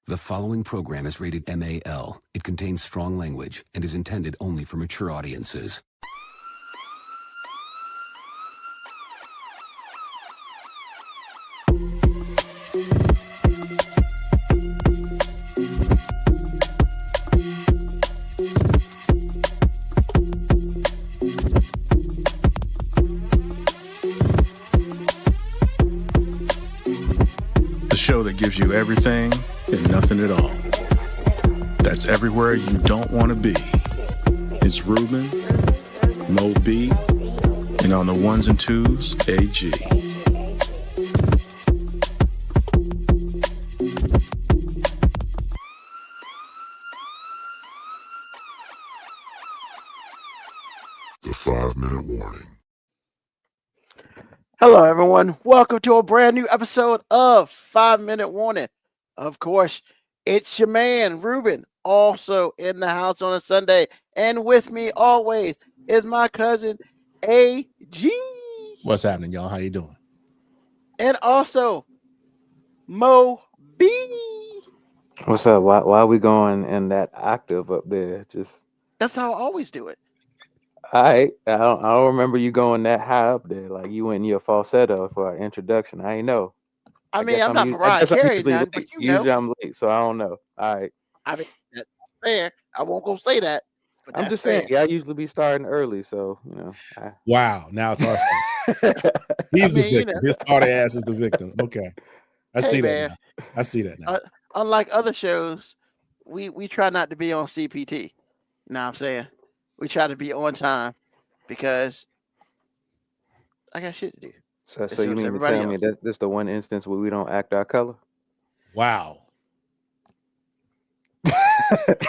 The following program is rated MAL. It contains strong language and is intended only for mature audiences. The show that gives you everything and nothing at all. That's everywhere you don't want to be. It's Ruben, Mo B, and on the ones and twos, AG. The 5-minute warning. Hello, everyone. Welcome to a brand new episode of 5-Minute Warning. Of course, it's your man, Ruben, also in the house on a Sunday. And with me always is my cousin, AG. What's happening, y'all? How you doing? And also, Mo B. What's up? Why are we going in that octave up there? Just That's how I always do it. I don't remember you going that high up there. Like you went in your falsetto for our introduction. I ain't know. I mean, guess I'm not us- I Mariah guess I'm Carey, usually none, but late. you Usually know. I'm late, so I don't know. All right. I mean, that's fair. I won't go say that. But I'm that's just saying, fair. I usually be starting early, so you know. Wow, now it's our fault. He's the mean, you victim. know. His tardy ass is the victim. Okay. I Hey, see man. that now. I see that now. Unlike other shows, we try not to be on CPT. You know what I'm saying? We try to be on time because I got shit to do. so As you soon as mean to everybody tell me else. that's this the one instance where we don't act our color? Wow.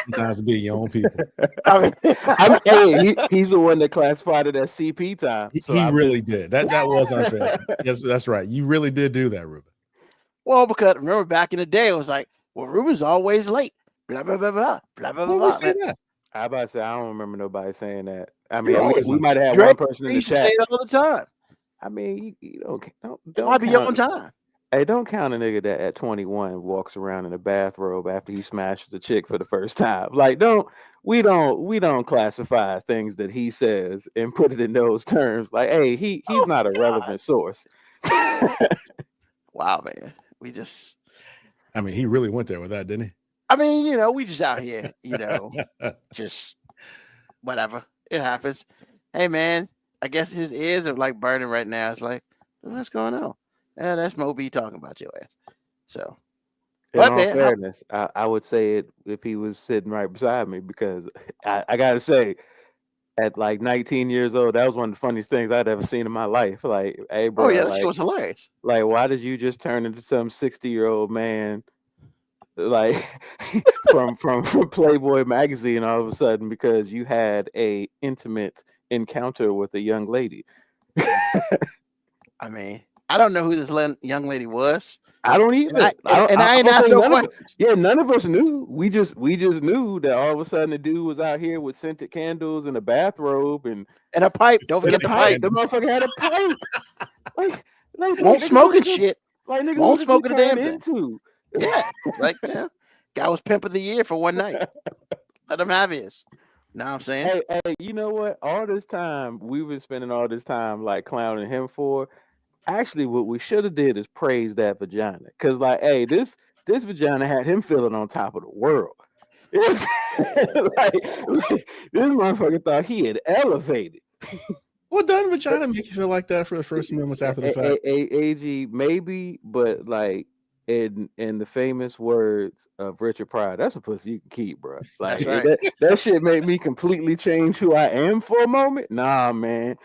Sometimes it be your own people. I mean, hey, he's the one that classified it as CP time. So He I'm really did. That was unfair. Yes, that's right. You really did do that, Ruben. Well, because remember back in the day, it was like, well, Ruben's always late. Blah blah blah blah blah blah Who blah. would say that? I about to say I don't remember nobody saying that. I You're mean, always we on might have had Drake one person in the used to chat. say it all the time. I mean, you don't Why be on count. time? Hey, don't count a nigga that at 21 walks around in a bathrobe after he smashes a chick for the first time. Like, we don't classify things that he says and put it in those terms. Like, hey, he's not a relevant source. Wow, man. We just, I mean, he really went there with that, didn't I mean, you know, we just out here, you know, just whatever. It happens. Hey, man, I guess his ears are like burning right now. It's like, what's going on? Yeah, that's Moby talking about your ass. So, In But, all man, fairness, I would say it if he was sitting right beside me because I gotta say, at like 19 years old, that was one of the funniest things I'd ever seen in my life. Like, hey, bro, oh yeah, that shit was hilarious. like, why did you just turn into some 60-year-old man, like from Playboy magazine all of a sudden because you had a intimate encounter with a young lady? I mean, I don't know who this young lady was. I don't either. I ain't don't asked think no none of questions. none of us knew. We just knew that all of a sudden the dude was out here with scented candles and a bathrobe and And a pipe. Don't forget the pipe. The motherfucker had a pipe. like Won't nigga, smoke what and did you- shit. Like nigga, Won't what did smoke you a damn turn thing. into? Yeah. Like, you know, guy was pimp of the year for one night. Let him have his. Know what I'm saying? Hey, you know what? All this time we've been spending all this time like clowning him for. Actually, what we should have did is praise that vagina, because like, hey, this vagina had him feeling on top of the world. like, this motherfucker thought he had elevated. Well, doesn't vagina make you feel like that for the first few moments after the fact? AG, maybe, but like in the famous words of Richard Pryor, that's a pussy you can keep, bro. Like That's right. that shit made me completely change who I am for a moment. Nah, man.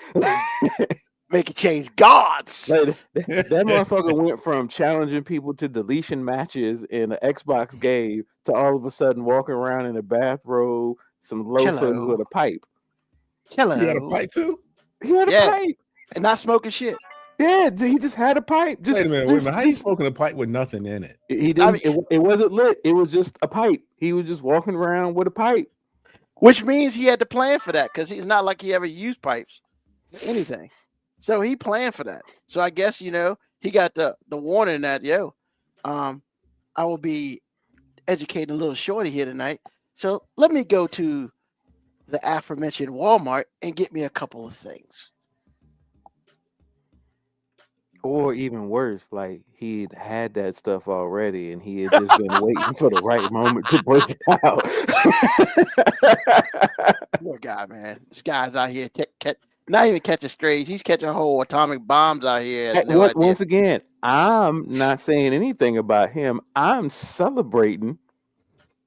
Make it change gods. Like, that motherfucker went from challenging people to deletion matches in an Xbox game to all of a sudden walking around in a bathrobe, some loafers Cello. with a pipe. Hello. He had a pipe too? He had a Yeah. pipe. And not smoking shit. Yeah, he just had a pipe. Just, Wait a minute. How you smoking a pipe with nothing in it? He didn't. I mean- it wasn't lit. It was just a pipe. He was just walking around with a pipe. Which means he had to plan for that because he's not like he ever used pipes. Anything. So he planned for that. So I guess, you know, he got the warning that, I will be educating a little shorty here tonight. So let me go to the aforementioned Walmart and get me a couple of things. Or even worse, like he'd had that stuff already, and he had just been waiting for the right moment to break it out. Poor guy, man. This guy's out here not even catching strays. He's catching whole atomic bombs out here. Hey, once again, I'm not saying anything about him. I'm celebrating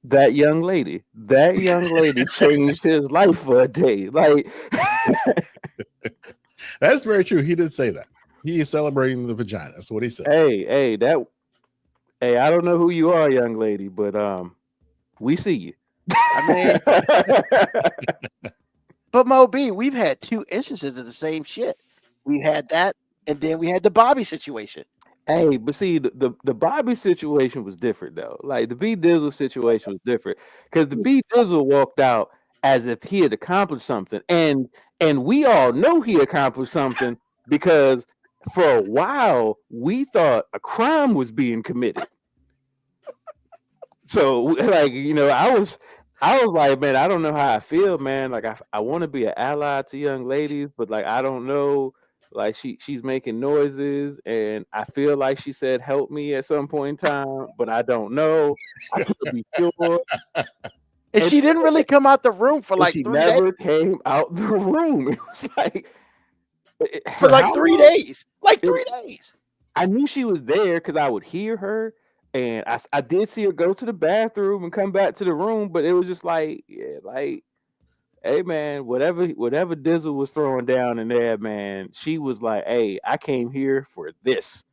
that young lady. That young lady changed his life for a day. Like That's very true. He did say that. He is celebrating the vagina. That's what he said. Hey, I don't know who you are, young lady, but we see you. I mean, but Mo B, we've had 2 instances of the same shit. We had that, and then we had the Bobby situation. Hey, but see, the Bobby situation was different though. Like the B Dizzle situation was different because the B Dizzle walked out as if he had accomplished something, and we all know he accomplished something because for a while we thought a crime was being committed. So, like, you know, I was like, man, I don't know how I feel, man. Like, I want to be an ally to young ladies, but like, I don't know. Like, she's making noises, and I feel like she said help me at some point in time, but I don't know. I can't be sure. And she didn't really come out the room for like 3 days. She never came out the room. It was like for like 3 days. Like 3 days. I knew she was there because I would hear her, and I did see her go to the bathroom and come back to the room, but it was just like, yeah, like, hey man, whatever Dizzle was throwing down in there, man, she was like, hey, I came here for this.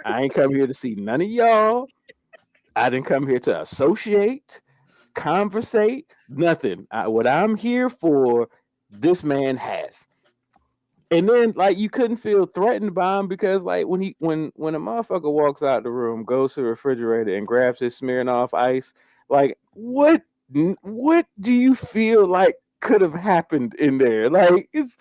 I ain't come here to see none of y'all. I didn't come here to associate, conversate, nothing. What I'm here for, this man has. And then, like, you couldn't feel threatened by him because, like, when a motherfucker walks out the room, goes to the refrigerator and grabs his Smirnoff Ice, like, what do you feel like could have happened in there? Like, it's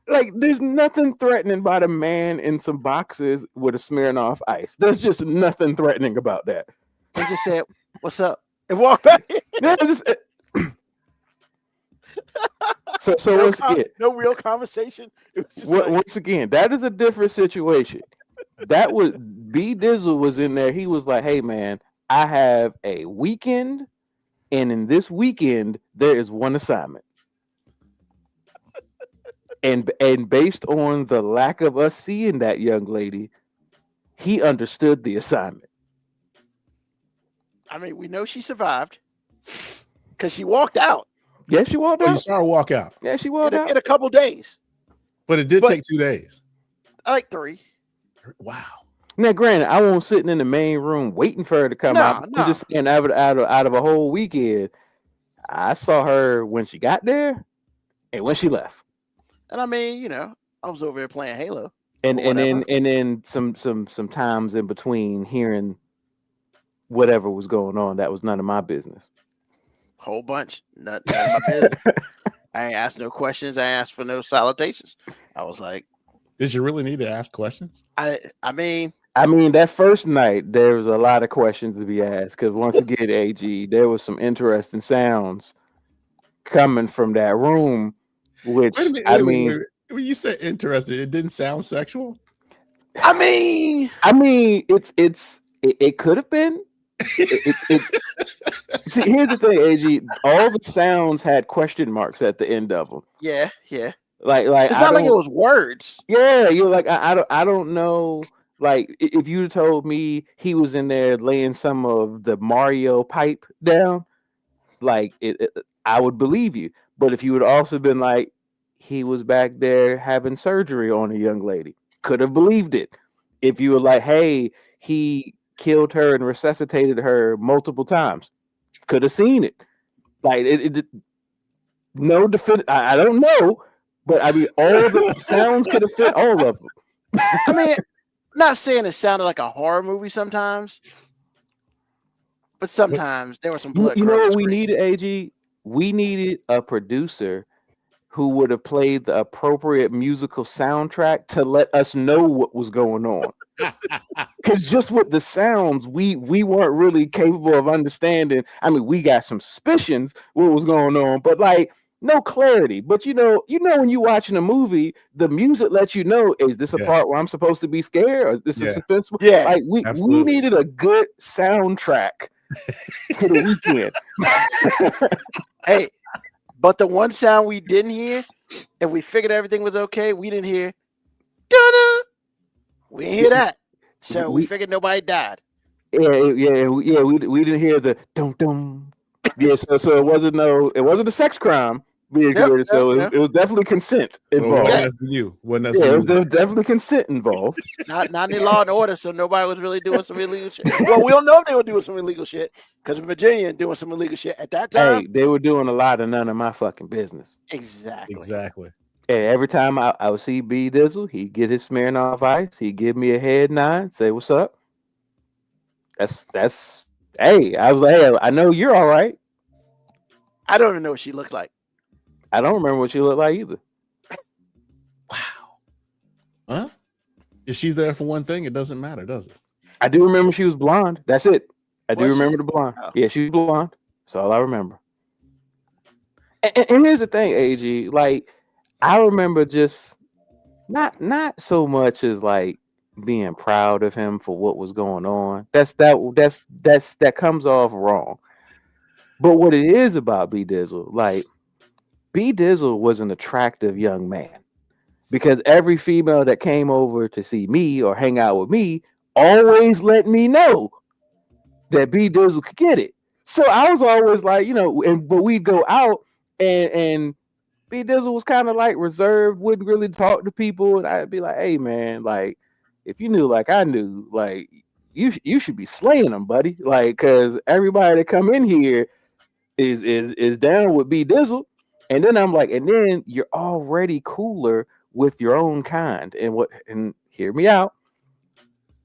like there's nothing threatening about a man in some boxes with a Smirnoff Ice. There's just nothing threatening about that. He just said, "What's up?" and walked back. Yeah, So once again, no real conversation. It was just once again, that is a different situation. That was B Dizzle was in there. He was like, "Hey man, I have a weekend, and in this weekend there is one assignment." And based on the lack of us seeing that young lady, he understood the assignment. I mean, we know she survived because she walked out. Yeah, she walked out. You saw her walk out. Yeah, she walked out in a couple days. But it did take 2 days. Like 3. Wow. Now, granted, I wasn't sitting in the main room waiting for her to come out. I'm just saying, out of a whole weekend, I saw her when she got there and when she left. And I mean, you know, I was over there playing Halo. And then some times in between hearing whatever was going on, that was none of my business. Whole bunch. None of my business. I ain't asked no questions. I asked for no salutations. I was like, did you really need to ask questions? I mean, that first night there was a lot of questions to be asked because once again, AG, there was some interesting sounds coming from that room. Which wait a minute. When you said interested, it didn't sound sexual. I mean, it could have been. See, here's the thing, AG. All the sounds had question marks at the end of them. Yeah. Like it's not like it was words. Yeah, you're like I don't know. Like if you told me he was in there laying some of the Mario pipe down, like I would believe you. But if you would also been like he was back there having surgery on a young lady, could have believed it. If you were like, hey, he killed her and resuscitated her multiple times, could have seen it. Like no definitive. I don't know, but I mean, all the sounds could have fit all of them. I mean, not saying it sounded like a horror movie sometimes, but sometimes there was some blood. You know what we needed, AG? We needed a producer who would have played the appropriate musical soundtrack to let us know what was going on. Because just with the sounds, we weren't really capable of understanding. I mean, we got some suspicions what was going on, but like no clarity. But you know when you're watching a movie, the music lets you know, is this a part where I'm supposed to be scared, or is this a suspenseful? Yeah, like we needed a good soundtrack for the weekend. Hey, but the one sound we didn't hear, and we figured everything was okay, we didn't hear. Da-da! We didn't hear that, so we figured nobody died. Yeah. We didn't hear the dum dum. Yeah, so it wasn't a sex crime being committed. So it was definitely consent involved. Well, that's you. It was definitely consent involved. Not any Law and Order, so nobody was really doing some illegal shit. Well, we don't know if they were doing some illegal shit because Virginia doing some illegal shit at that time. Hey, they were doing a lot of none of my fucking business. Exactly. Hey, every time I would see B Dizzle, he'd get his Smirnoff Ice. He'd give me a head nod, say what's up. That's. Hey, I was like, hey, I know you're all right. I don't even know what she looked like. I don't remember what she looked like either. Wow. Huh? If she's there for one thing, it doesn't matter, does it? I do remember she was blonde. That's it. I do Was she? remember the blonde. Oh. Yeah, she was blonde. That's all I remember. And here's the thing, AG. Like, I remember just not so much as like being proud of him for what was going on. That comes off wrong. But what it is about B Dizzle, like B Dizzle was an attractive young man, because every female that came over to see me or hang out with me always let me know that B Dizzle could get it. So I was always like, but we'd go out and B Dizzle was kind of like reserved, wouldn't really talk to people, and I'd be like, hey man, like if you knew like I knew, like you should be slaying them, buddy, like because everybody that come in here is down with B Dizzle. And then I'm like, and then you're already cooler with your own kind. And hear me out.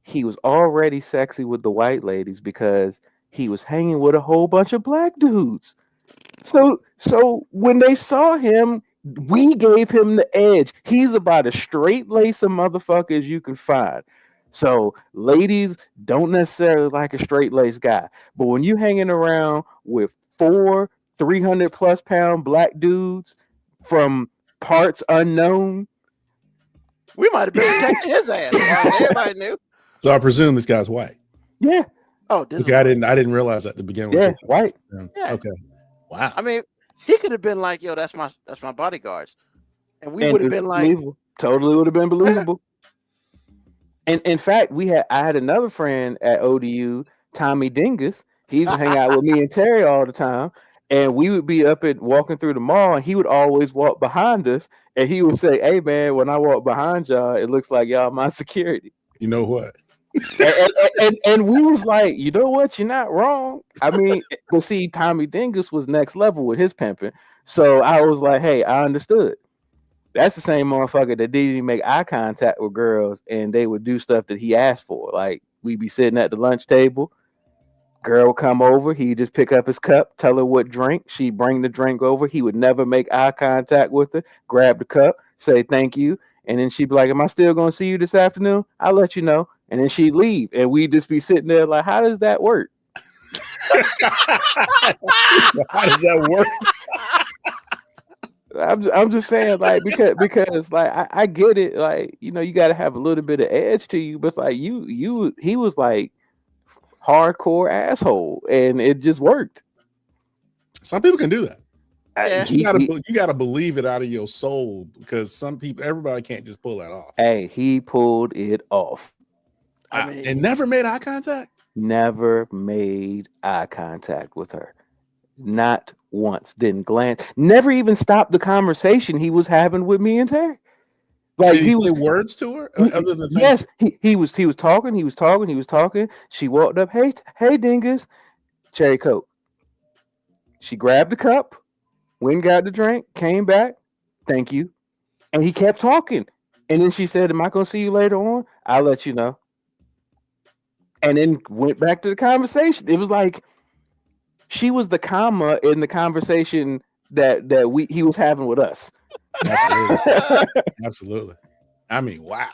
He was already sexy with the white ladies because he was hanging with a whole bunch of black dudes. So when they saw him, we gave him the edge. He's about as straight lace a motherfucker as you can find. So ladies don't necessarily like a straight lace guy. But when you hanging around with 4 300+ pound black dudes from parts unknown, we might have been protecting his ass. Everybody knew. So I presume this guy's white. Yeah. Oh, this I didn't realize that to begin with. Yeah, white. Yeah. Okay. Wow. I mean, he could have been like, yo, that's my bodyguards. And we would have been like, believable. Totally would have been believable. And in fact, I had another friend at ODU, Tommy Dingus. He used to hang out with me and Terry all the time. And we would be walking through the mall, and he would always walk behind us. And he would say, hey, man, when I walk behind y'all, it looks like y'all my security. You know what? and we was like, you know what? You're not wrong. I mean, but see, Tommy Dingus was next level with his pimping. So I was like, hey, I understood. That's the same motherfucker that didn't even make eye contact with girls, and they would do stuff that he asked for. Like, we'd be sitting at the lunch table. Girl would come over. He'd just pick up his cup, tell her what drink. She'd bring the drink over. He would never make eye contact with her. Grab the cup, say thank you. And then she'd be like, am I still going to see you this afternoon? I'll let you know. And then she'd leave. And we'd just be sitting there like, how does that work? How does that work? I'm just saying, like, because like I get it, like, you got to have a little bit of edge to you, but like he was like hardcore asshole, and it just worked. Some people can do that. Yeah. You gotta believe it out of your soul, because everybody can't just pull that off. Hey, he pulled it off. And never made eye contact. Never made eye contact with her. Not once. Didn't glance. Never even stopped the conversation he was having with me and Terry. Like, did he say words to her other than yes, he was talking. She walked up. Hey, Dingus, cherry Coke. She grabbed the cup, went and got the drink, came back. Thank you. And he kept talking. And then she said, am I going to see you later on? I'll let you know. And then went back to the conversation. It was like she was the comma in the conversation that he was having with us. Absolutely. Absolutely. I mean, wow.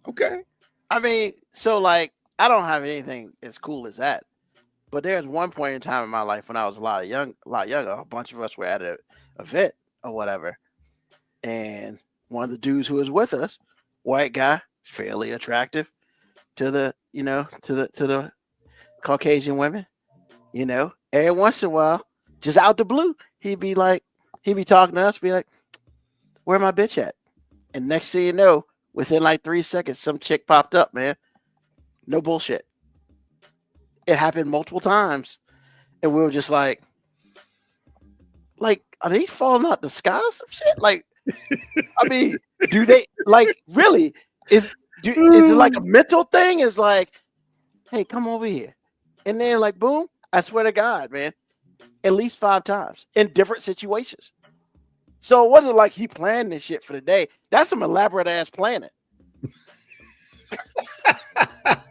Okay. I mean, so like, I don't have anything as cool as that. But there's one point in time in my life when I was a lot younger. A bunch of us were at an event or whatever, and one of the dudes who was with us, white guy, fairly attractive to the to the Caucasian women, every once in a while, just out the blue, he'd be talking to us, be like, "Where my bitch at?" And next thing you know, within like 3 seconds, some chick popped up, man. No bullshit. It happened multiple times, and we were just like, are they falling out the sky or some shit? Like, I mean, do they really? Is it like a mental thing? Is like, hey, come over here, and then like, boom! I swear to God, man, at least 5 times in different situations. So it wasn't like he planned this shit for the day. That's some elaborate ass planning.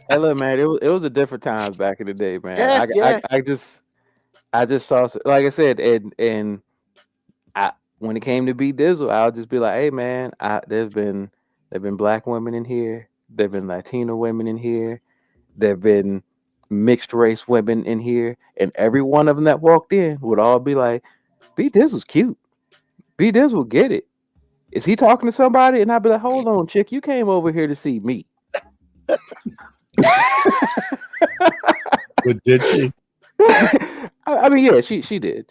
Hey, look, man, it was a different times back in the day, man. Yeah. I just saw, like I said, and when it came to B Dizzle, I'll just be like, hey, man, there've been black women in here, there've been Latino women in here, there've been mixed race women in here, and every one of them that walked in would all be like, B Dizzle's cute. B Dizzle get it. Is he talking to somebody? And I'd be like, hold on, chick, you came over here to see me. But did she? I mean, yeah, she did.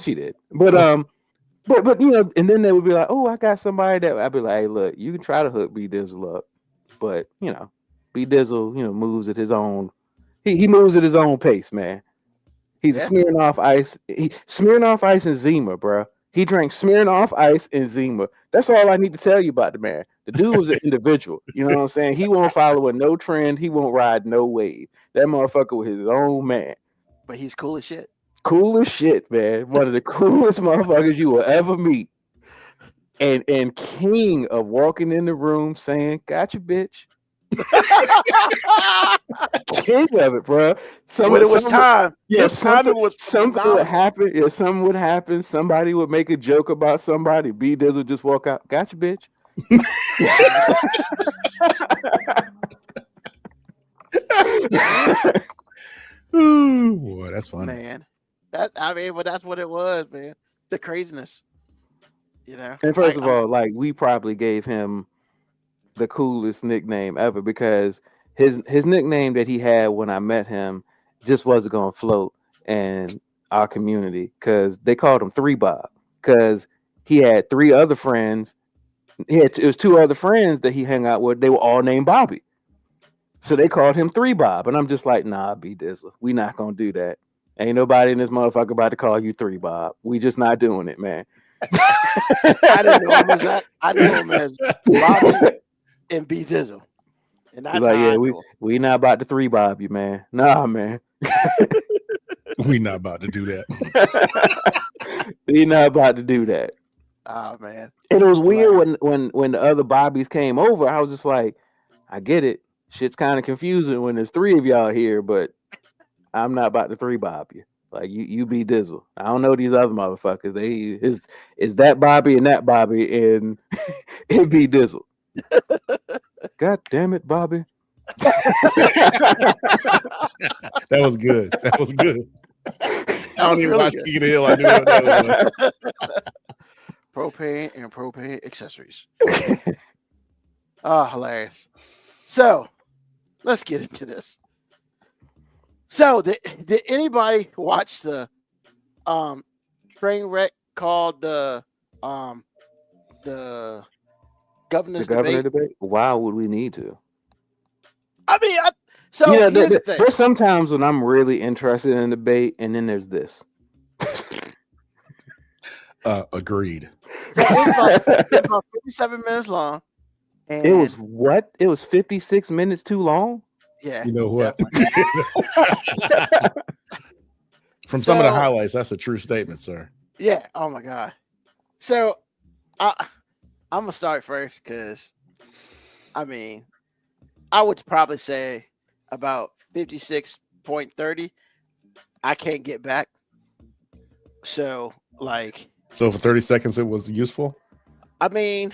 But and then they would be like, oh, I got somebody that I'd be like, hey, look, you can try to hook B Dizzle up, but B Dizzle, moves at his own. He moves at his own pace, man. He's Smirnoff Ice. Smirnoff Ice and Zima, bro. He drank Smirnoff Ice and Zima. That's all I need to tell you about the man. The dude was an individual. You know what I'm saying? He won't follow no trend. He won't ride no wave. That motherfucker was his own man. But he's cool as shit. Cool as shit, man. One of the coolest motherfuckers you will ever meet. And king of walking in the room saying, "Gotcha, bitch." King of it, bro. When it was time. Yeah, something would happen. Yeah, something would happen. Somebody would make a joke about somebody. B Dizzle would just walk out. Gotcha, bitch. Ooh, boy, that's funny. Man. But that's what it was, man. The craziness. And first of all, like, we probably gave him the coolest nickname ever, because his nickname that he had when I met him just wasn't gonna float in our community, because they called him 3 Bob, because he had 3 other friends. It was 2 other friends that he hung out with. They were all named Bobby, so they called him 3 Bob. And I'm just like, nah, B Dizzle, we not gonna do that. Ain't nobody in this motherfucker about to call you 3 Bob. We just not doing it, man. I didn't know him as that. I knew him as Bobby and B Dizzle. And that's like, yeah, we not about to 3 Bob you, man. Nah, man. We not about to do that. We not about to do that. Oh man. And it was weird when the other Bobbies came over. I was just like, I get it. Shit's kind of confusing when there's 3 of y'all here, but I'm not about to 3 Bob you. Like, you B Dizzle. I don't know these other motherfuckers. They is that Bobby and that Bobby and B Dizzle. God damn it, Bobby. That was good. That was good. I don't even watch King of the Hill. I knew what that was. Propane and propane accessories. Oh, hilarious. So let's get into this. So did anybody watch the train wreck called the governor's debate? Why would we need to? I mean, here's the thing. There's sometimes when I'm really interested in debate, and then there's this. Agreed. So it's about 57 minutes long. And it was what? It was 56 minutes too long? Yeah. You know what? From some of the highlights, that's a true statement, sir. Yeah. Oh my God. So I'm gonna start first, because I mean, I would probably say about 56.30. I can't get back. So for 30 seconds, it was useful. I mean,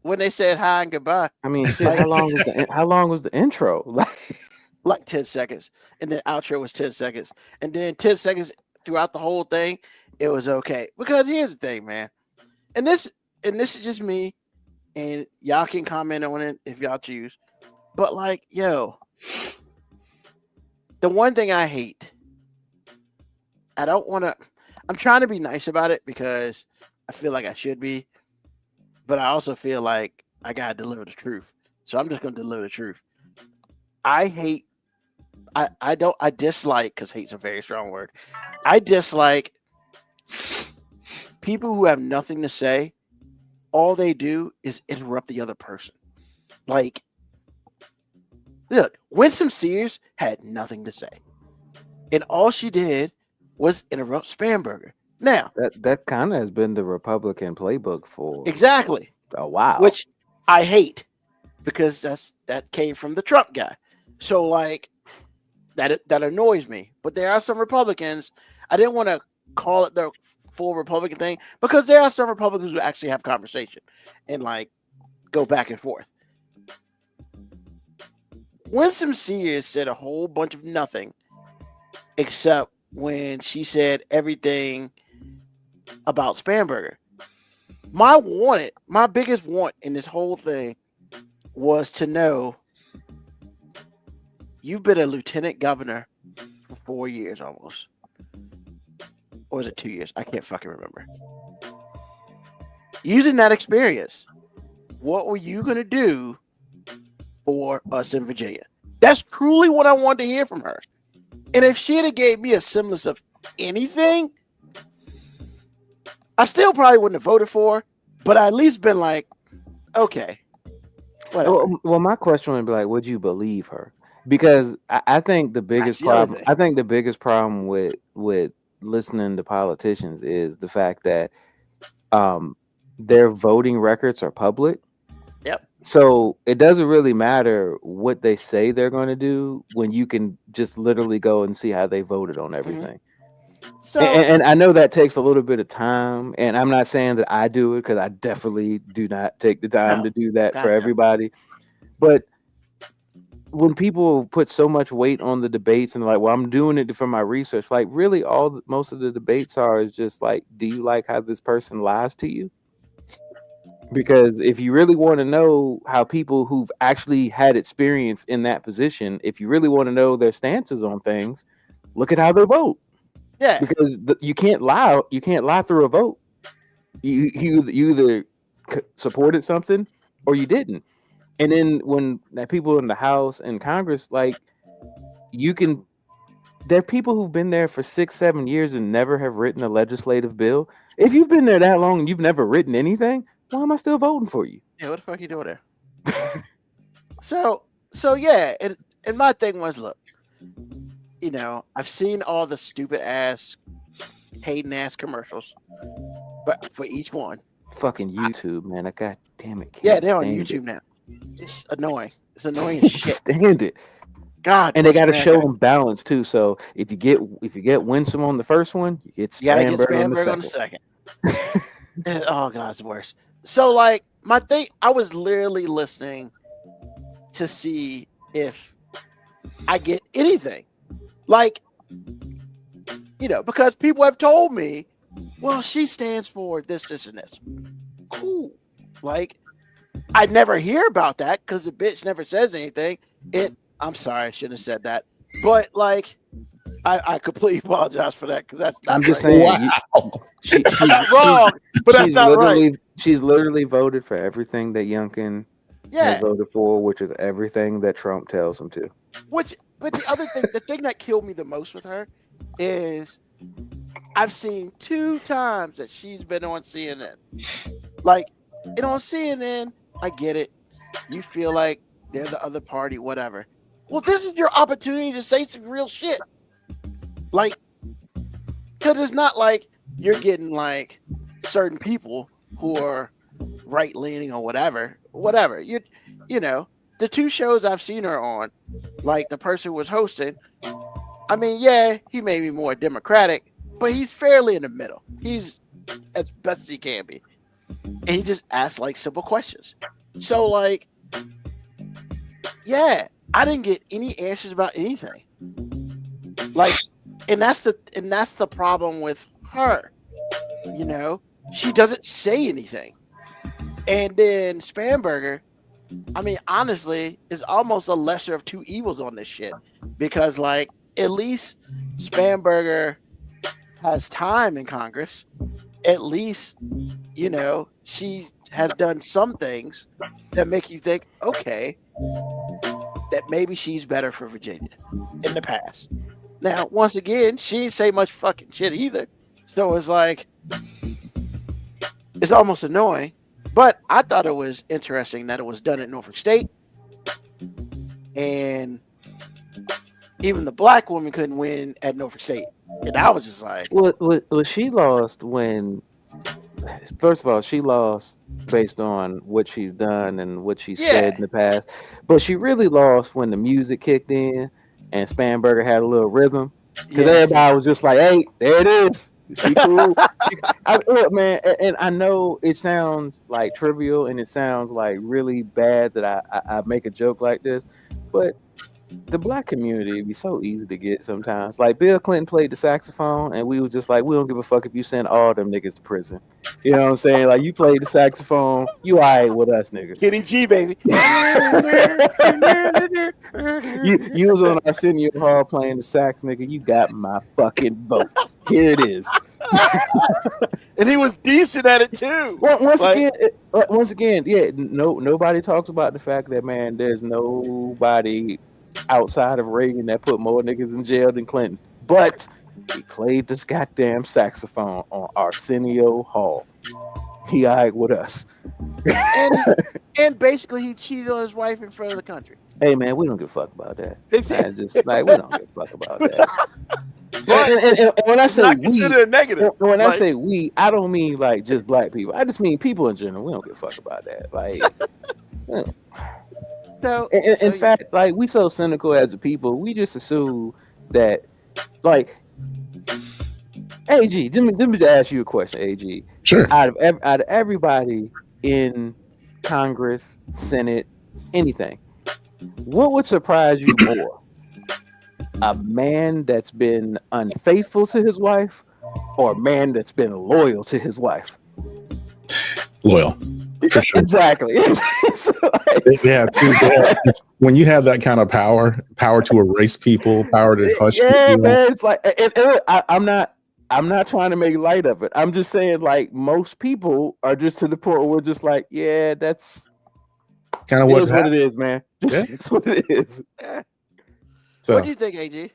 when they said hi and goodbye, I mean, shit, how long was the intro? like 10 seconds, and then outro was 10 seconds, and then 10 seconds throughout the whole thing, it was okay. Because here's the thing, man, and this is just me, and y'all can comment on it if y'all choose. But like, yo, the one thing I hate, I'm trying to be nice about it because I feel like I should be, but I also feel like I gotta deliver the truth. So I'm just gonna deliver the truth. I dislike, because hate's a very strong word. I dislike people who have nothing to say. All they do is interrupt the other person. Like, look, Winsome Sears had nothing to say, and all she did was interrupt Spamberger. Now, that kind of has been the Republican playbook for exactly a while, which I hate, because that came from the Trump guy. So like that annoys me. But there are some Republicans. I didn't want to call it the full Republican thing, because there are some Republicans who actually have conversation and like go back and forth. Winsome Sears said a whole bunch of nothing, except when she said everything about Spamberger. My biggest want in this whole thing was to know, you've been a lieutenant governor for 4 years almost. Or was it 2 years? I can't fucking remember. Using that experience, what were you going to do for us in Virginia? That's truly what I wanted to hear from her. And if she had gave me a semblance of anything, I still probably wouldn't have voted for her, but I at least been like, okay. Well, my question would be like, would you believe her? Because I think the biggest problem. I think the biggest problem with listening to politicians is the fact that their voting records are public. Yep. So it doesn't really matter what they say they're going to do when you can just literally go and see how they voted on everything. So, and I know that takes a little bit of time, and I'm not saying that I do it, because I definitely do not take the time to do that for everybody. But when people put so much weight on the debates and like, well, I'm doing it for my research, like really most of the debates is just like, do you like how this person lies to you? Because if you really want to know how people who've actually had experience in that position, if you really want to know their stances on things, look at how they vote. Yeah, because you can't lie. You can't lie through a vote. You either supported something or you didn't. And then when people in the House and Congress, like, there are people who've been there for 6-7 years and never have written a legislative bill. If you've been there that long and you've never written anything, why am I still voting for you? Yeah, what the fuck are you doing there? So yeah, and my thing was, look, you know, I've seen all the stupid ass, hating ass commercials, but for each one. Fucking YouTube, man. God damn it. Yeah, they're on YouTube now. It's annoying. It's annoying as shit. Stand it. God. And they got to show them balance too. So if you get Winsome on the first one, you get Spamberger on the second. Oh God, it's worse. So like my thing, I was literally listening to see if I get anything. Like, you know, because people have told me, well, she stands for this, and this. Cool. Like, I never hear about that because the bitch never says anything. I'm sorry, I shouldn't have said that. But like, I completely apologize for that, because that's not I'm just right. saying. Wow. She's wrong, but that's not right. She's literally voted for everything that Youngkin has voted for, which is everything that Trump tells him to. But the other thing, the thing that killed me the most with her is I've seen 2 times that she's been on CNN. Like, and on CNN, I get it. You feel like they're the other party, whatever. Well, this is your opportunity to say some real shit. Like, because it's not like you're getting like certain people who are right leaning or whatever. You know, the 2 shows I've seen her on, like the person who was hosting, I mean, yeah, he may be more Democratic, but he's fairly in the middle. He's as best as he can be. and he just asked like simple questions. So like, yeah, I didn't get any answers about anything. Like, and that's the problem with her. You know, she doesn't say anything. And then Spanberger, I mean, honestly, is almost a lesser of two evils on this shit, because like at least Spanberger has time in Congress. At least, you know, she has done some things that make you think, okay, that maybe she's better for Virginia in the past. Now, once again, she didn't say much fucking shit either. So it's like, it's almost annoying. But I thought it was interesting that it was done at Norfolk State. And even the black woman couldn't win at Norfolk State. And I was just like, well, she lost when, first of all, she lost based on what she's done and what she said in the past. But she really lost when the music kicked in and Spanberger had a little rhythm. Because everybody was just like, hey, there it is. She cool. Look, man, and I know it sounds like trivial and it sounds like really bad that I make a joke like this, but the black community be so easy to get sometimes. Like Bill Clinton played the saxophone, and we was just like, we don't give a fuck if you send all them niggas to prison. You know what I'm saying? Like, you played the saxophone, you alright with us, nigga. Kenny G, baby. you was on Arsenio Hall playing the sax, nigga. You got my fucking vote. Here it is. And he was decent at it too. Once again, yeah. Nobody talks about the fact that, man, there's nobody outside of Reagan that put more niggas in jail than Clinton. But he played this goddamn saxophone on Arsenio Hall. He alright with us. And basically he cheated on his wife in front of the country. Hey man, we don't give a fuck about that. Exactly. Man, just like we don't give a fuck about that. And when I say we, it negative. When I say we, I don't mean like just black people. I just mean people in general. We don't give a fuck about that. Like, you know. In fact, like, we so cynical as a people. We just assume that, like, AG. Let me ask you a question, AG. Sure. Out of everybody in Congress, Senate, anything, what would surprise you more? A man that's been unfaithful to his wife, or a man that's been loyal to his wife? Loyal, for sure. Exactly. Yeah, when you have that kind of power to erase people, power to hush people. Man, it's like, I'm not trying to make light of it. I'm just saying, like, most people are just to the point where we're just like, yeah, that's kind of what it is, man. Yeah. That's what it is. So, what do you think, AG?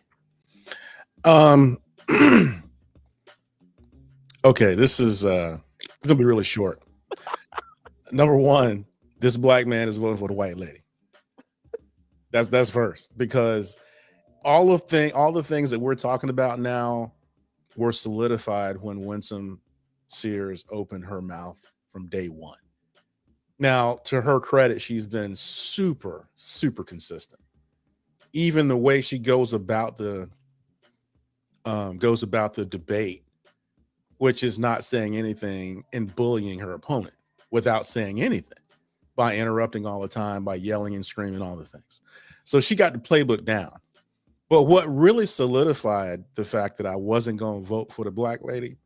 Okay, this is gonna be really short. Number one, this black man is voting for the white lady. That's first, because all the things that we're talking about now were solidified when Winsome Sears opened her mouth from day one. Now, to her credit, she's been super, super consistent. Even the way she goes about the debate, which is not saying anything and bullying her opponent without saying anything, by interrupting all the time, by yelling and screaming, all the things. So she got the playbook down. But what really solidified the fact that I wasn't going to vote for the black lady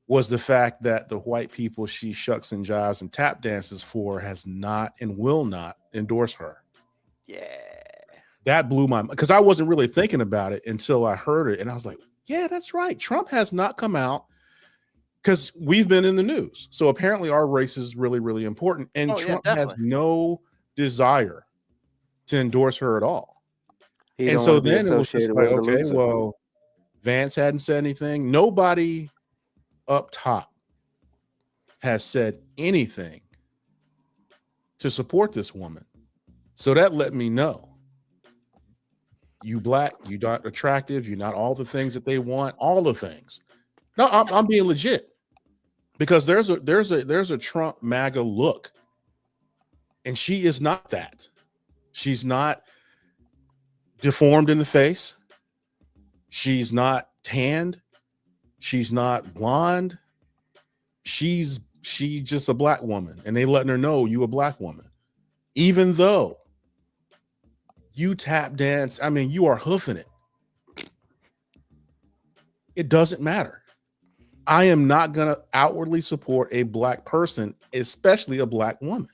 was the fact that the white people she shucks and jives and tap dances for has not and will not endorse her. Yeah. That blew my mind, because I wasn't really thinking about it until I heard it. And I was like, yeah, that's right. Trump has not come out, because we've been in the news. So apparently our race is really, really important. And Trump has no desire to endorse her at all. And so then it was just like, okay, well, Vance hadn't said anything. Nobody up top has said anything to support this woman. So that let me know, you black, you're not attractive, you're not all the things that they want, all the things. No, I'm being legit, because there's a Trump MAGA look, and she is not that. She's not deformed in the face. She's not tanned. She's not blonde. She's she just a black woman, and they letting her know you a black woman, even though you tap dance. I mean, you are hoofing it. It doesn't matter. I am not going to outwardly support a black person, especially a black woman.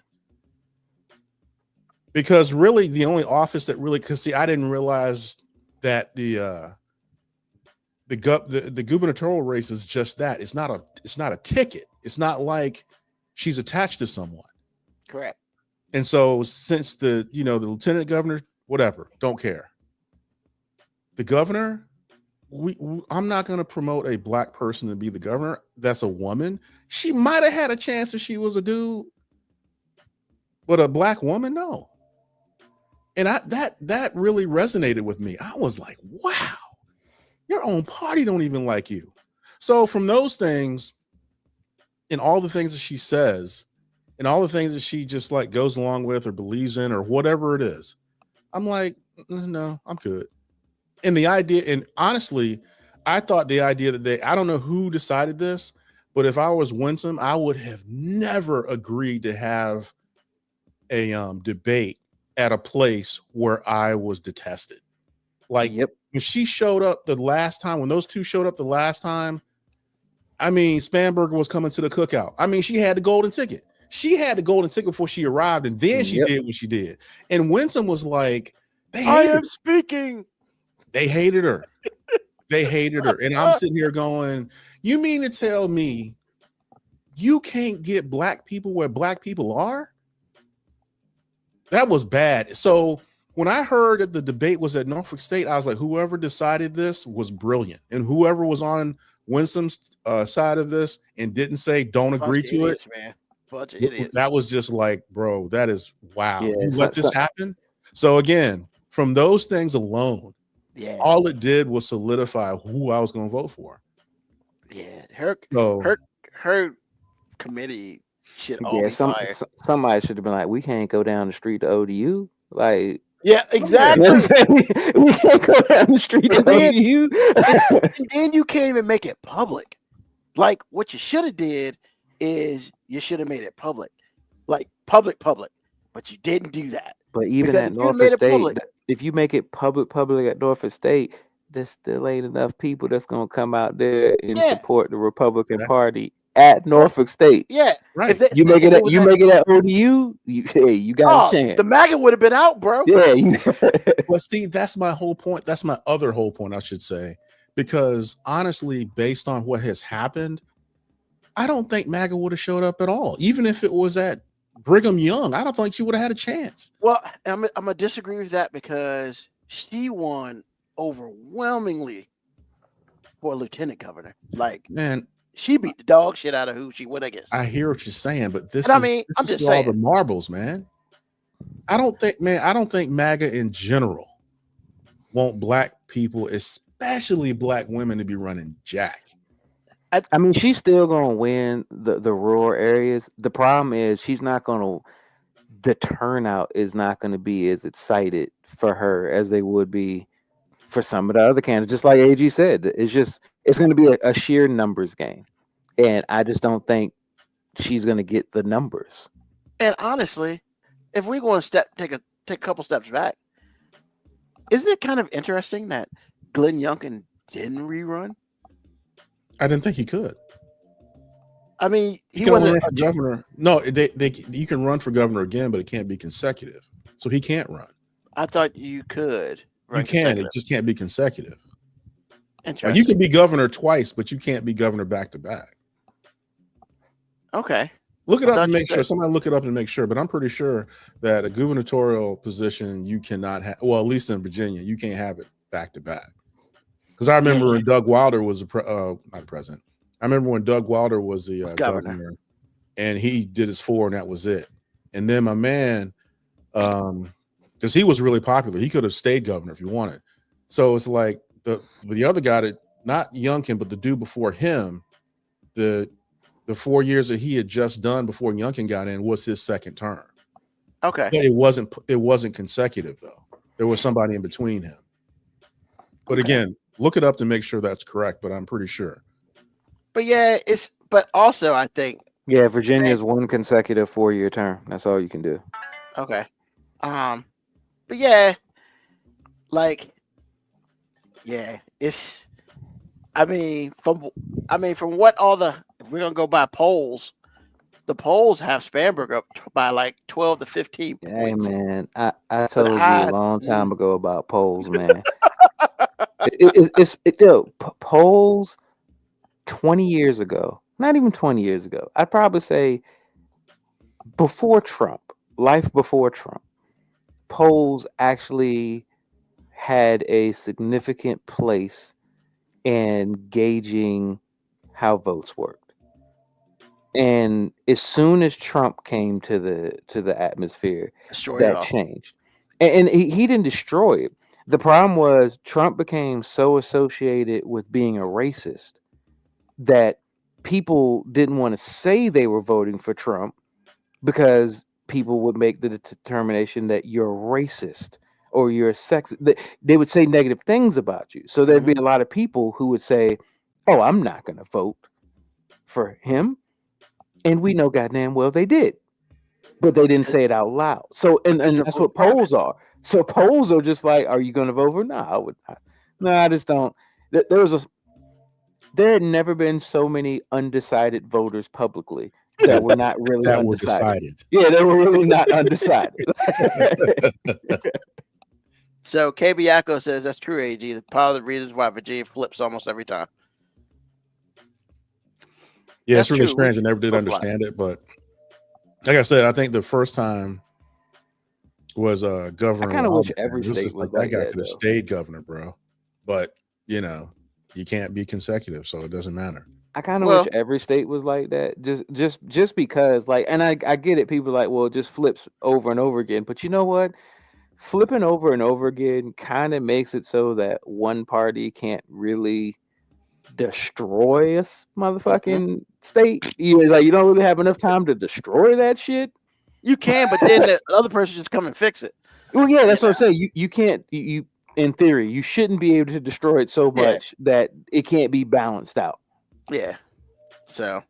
Because really the only office that really, because see, I didn't realize that the gubernatorial race is just that. It's not a ticket. It's not like she's attached to someone. Correct. And so since the lieutenant governor, whatever, don't care. The governor, I'm not going to promote a black person to be the governor. That's a woman. She might have had a chance if she was a dude, but a black woman, no. And that really resonated with me. I was like, wow, your own party don't even like you. So from those things and all the things that she says and all the things that she just like goes along with or believes in or whatever it is, I'm like, no, I'm good. And the idea, and honestly, I thought the idea that I don't know who decided this, but if I was Winsome, I would have never agreed to have a debate at a place where I was detested. Like when she showed up the last time, when those two showed up the last time, I mean, Spanberger was coming to the cookout. I mean, she had the golden ticket. She had the golden ticket before she arrived, and then she did what she did. And Winsome was like, I am speaking. They hated her. They hated her. And I'm sitting here going, you mean to tell me you can't get black people where black people are? That was bad. So when I heard that the debate was at Norfolk State, I was like, whoever decided this was brilliant. And whoever was on Winsome's side of this and didn't say don't agree to idiots, it, man. Bunch of idiots. That was just like, bro, that is wow. Yeah, you let this happen? So again, from those things alone, all it did was solidify who I was going to vote for. Yeah, her committee should somebody should have been like, we can't go down the street to ODU. Like, yeah, exactly. We can't go down the street to ODU. And then you can't even make it public. Like, what you should have did is you should have made it public, like public, but you didn't do that. But even at Norfolk State, if you make it public at Norfolk State, there still ain't enough people that's gonna come out there and support the Republican Party at Norfolk State. Yeah, right. You make it at ODU, you got a chance. The MAGA would have been out, bro. Yeah. Well, see, that's my whole point. That's my other whole point, I should say, because honestly, based on what has happened, I don't think MAGA would have showed up at all, even if it was at Brigham Young. I don't think she would have had a chance. Well, I'm gonna disagree with that because she won overwhelmingly for lieutenant governor. Like, man, she beat the dog shit out of who she went against. I hear what you're saying, but this I'm is just for all saying. the marbles, man. I don't think MAGA in general want black people, especially black women, to be running jack. I mean, she's still gonna win the rural areas. The problem is the turnout is not gonna be as excited for her as they would be for some of the other candidates. Just like AG said, it's gonna be a sheer numbers game, and I just don't think she's gonna get the numbers. And honestly, if we're going to take a couple steps back, isn't it kind of interesting that Glenn Youngkin didn't rerun? I didn't think he could. I mean, he wasn't for governor. No, you can run for governor again, but it can't be consecutive. So he can't run. I thought you could. You can. It just can't be consecutive. Interesting. You can be governor twice, but you can't be governor back to back. Okay. Look it up and make sure. Somebody look it up and make sure. But I'm pretty sure that a gubernatorial position you cannot have. Well, at least in Virginia, you can't have it back to back. Because I remember when Doug Wilder was not president. I remember when Doug Wilder was the governor, and he did his 4, and that was it. And then my man, because he was really popular, he could have stayed governor if he wanted. So it's like the other guy, that not Youngkin, but the dude before him, the 4 years that he had just done before Youngkin got in was his second term. Okay, but it wasn't consecutive though. There was somebody in between him. But again, look it up to make sure that's correct, but I'm pretty sure. But yeah, but also I think Yeah, Virginia's one consecutive 4-year term. That's all you can do. Okay. But yeah, like, yeah, it's. From what all the, if we're gonna go by polls, the polls have Spanberg up by like 12 to 15 Hey points. man, I But told you I, a long time ago about polls, man. Polls 20 years ago, not even 20 years ago. I'd probably say before Trump, life before Trump, polls actually had a significant place in gauging how votes worked. And as soon as Trump came to the atmosphere, destroyed it that all. changed. And he didn't destroy it. The problem was Trump became so associated with being a racist that people didn't want to say they were voting for Trump because people would make the determination that you're racist or you're a sex. They would say negative things about you. So there'd be a lot of people who would say, "Oh, I'm not going to vote for him," and we know goddamn well they did, but they didn't say it out loud. So and they're that's voting what private. polls are. So polls are just like, "Are you going to vote for?" No, I would not. No, I just don't. There had never been so many undecided voters publicly that were not really That were undecided. decided. Yeah, they were really not undecided. So KB Yako says that's true, AG. The part of the reasons why Virginia flips almost every time. Yeah, That's it's really true. strange. I never did So understand it, but like I said, I think the first time was Governor. I kind of wish Wilder, every man. It was state just was that like guy that, could have though. stayed governor, bro. But you know, you can't be consecutive, so it doesn't matter. I kind of Well- wish every state was like that. Just because, like, and I get it. People are like, well, it just flips over and over again. But you know what? Flipping over and over again kind of makes it so that one party can't really destroy us, motherfucking state. You don't really have enough time to destroy that shit. You can, but then the other person just come and fix it. Well, yeah, that's what I'm saying. You can't. You in theory, you shouldn't be able to destroy it so Yeah. much that it can't be balanced out. Yeah. So,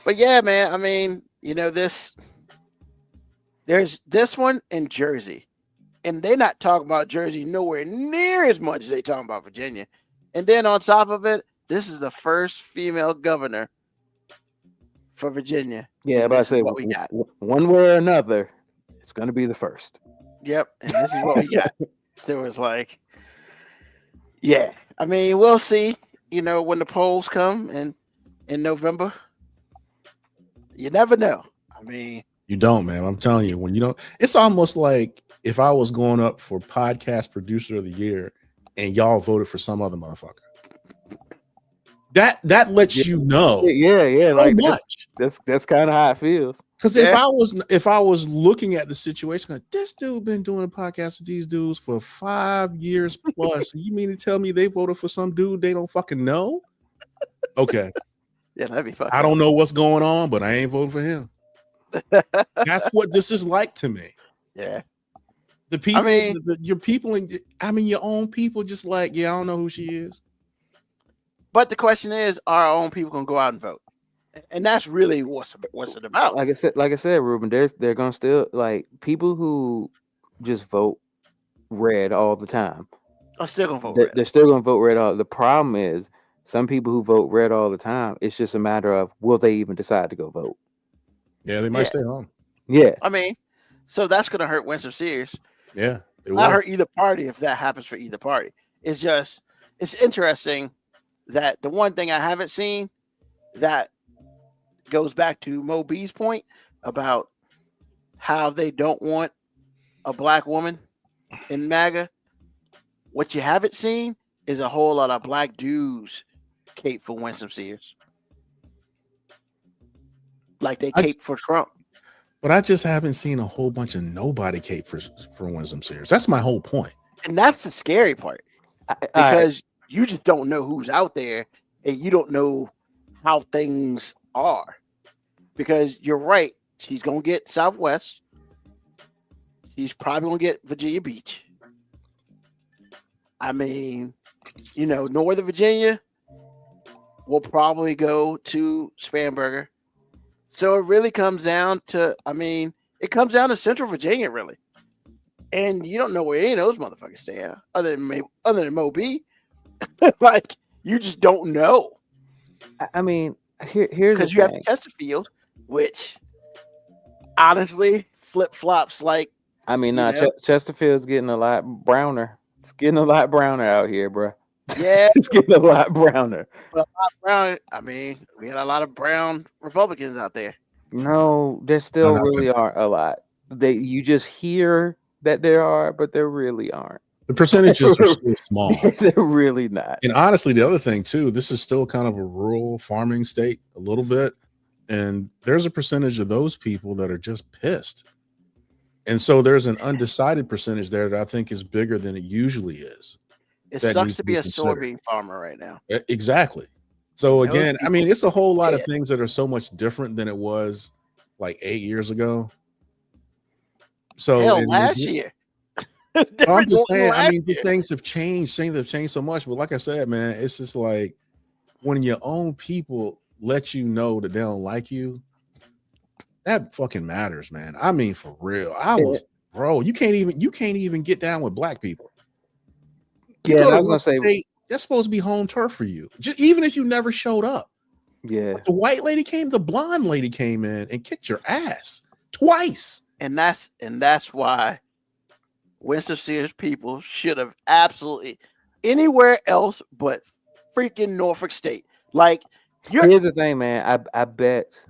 but yeah, man. I mean, there's this one in Jersey, and they're not talking about Jersey nowhere near as much as they talking about Virginia. And then on top of it, this is the first female governor for Virginia. Yeah, and but I this is say what we got. one way or another, it's going to be the first. Yep, and this is what we got. So it's like, yeah. I mean, we'll see. When the polls come in November, you never know. I mean, You don't, man. I'm telling you, when you don't, it's almost like if I was going up for podcast producer of the year and y'all voted for some other motherfucker. That lets you know Yeah, so like much. that's kind of how it feels. Because Yeah. if I was looking at the situation, like, this dude been doing a podcast with these dudes for 5 years plus. You mean to tell me they voted for some dude they don't fucking know? Okay. yeah, that'd be fun. I don't know what's going on, but I ain't voting for him. That's what this is like to me. Yeah. The people, mean- your people, your own people, just like, yeah, I don't know who she is. But the question is, are our own people gonna go out and vote? And that's really what's it about. Like I said, Ruben, they're gonna still, like, people who just vote red all the time. I'm still gonna vote They're, red. they're still gonna vote red. The problem is some people who vote red all the time. It's just a matter of will they even decide to go vote? Yeah, they might Yeah. stay home. Yeah, I mean, so that's gonna hurt Winston Sears. Yeah, it Not will. hurt either party if that happens for either party. It's interesting that the one thing I haven't seen that goes back to Mo B's point about how they don't want a black woman in MAGA. What you haven't seen is a whole lot of black dudes cape for Winston Sears. Like they cape for Trump. But I just haven't seen a whole bunch of nobody cape for Winston Sears. That's my whole point. And that's the scary part. Because you just don't know who's out there and you don't know how things are. Because you're right. She's going to get Southwest. She's probably going to get Virginia Beach. I mean, Northern Virginia will probably go to Spanberger. So it really comes down to, it comes down to Central Virginia, really. And you don't know where any of those motherfuckers stay at, other than Moby. Like, you just don't know. I mean, here's because you have Chesterfield, which honestly flip flops like. I mean, Chesterfield's getting a lot browner. It's getting a lot browner out here, bro. Yeah, it's getting a lot browner. But a lot brown. I mean, we had a lot of brown Republicans out there. No, there still really aren't a lot. You just hear that there are, but there really aren't. The percentages are still small. They're really not. And honestly, the other thing too, this is still kind of a rural farming state a little bit. And there's a percentage of those people that are just pissed. And so there's an undecided percentage there that I think is bigger than it usually is. It sucks to be a soybean farmer right now. Exactly. So again, I mean, it's a whole lot of things that are so much different than it was like 8 years ago. So last year. I'm just saying, I mean, these things have changed. Things have changed so much. But like I said, man, it's just like when your own people let you know that they don't like you, that fucking matters, man. I mean, for real. Bro, you can't even get down with black people. I was gonna say that's supposed to be home turf for you. Just even if you never showed up. Yeah. But the white lady came, the blonde lady came in and kicked your ass twice. And that's why Winston-Sears people should have absolutely anywhere else but freaking Norfolk State. Like, here's the thing, man. I bet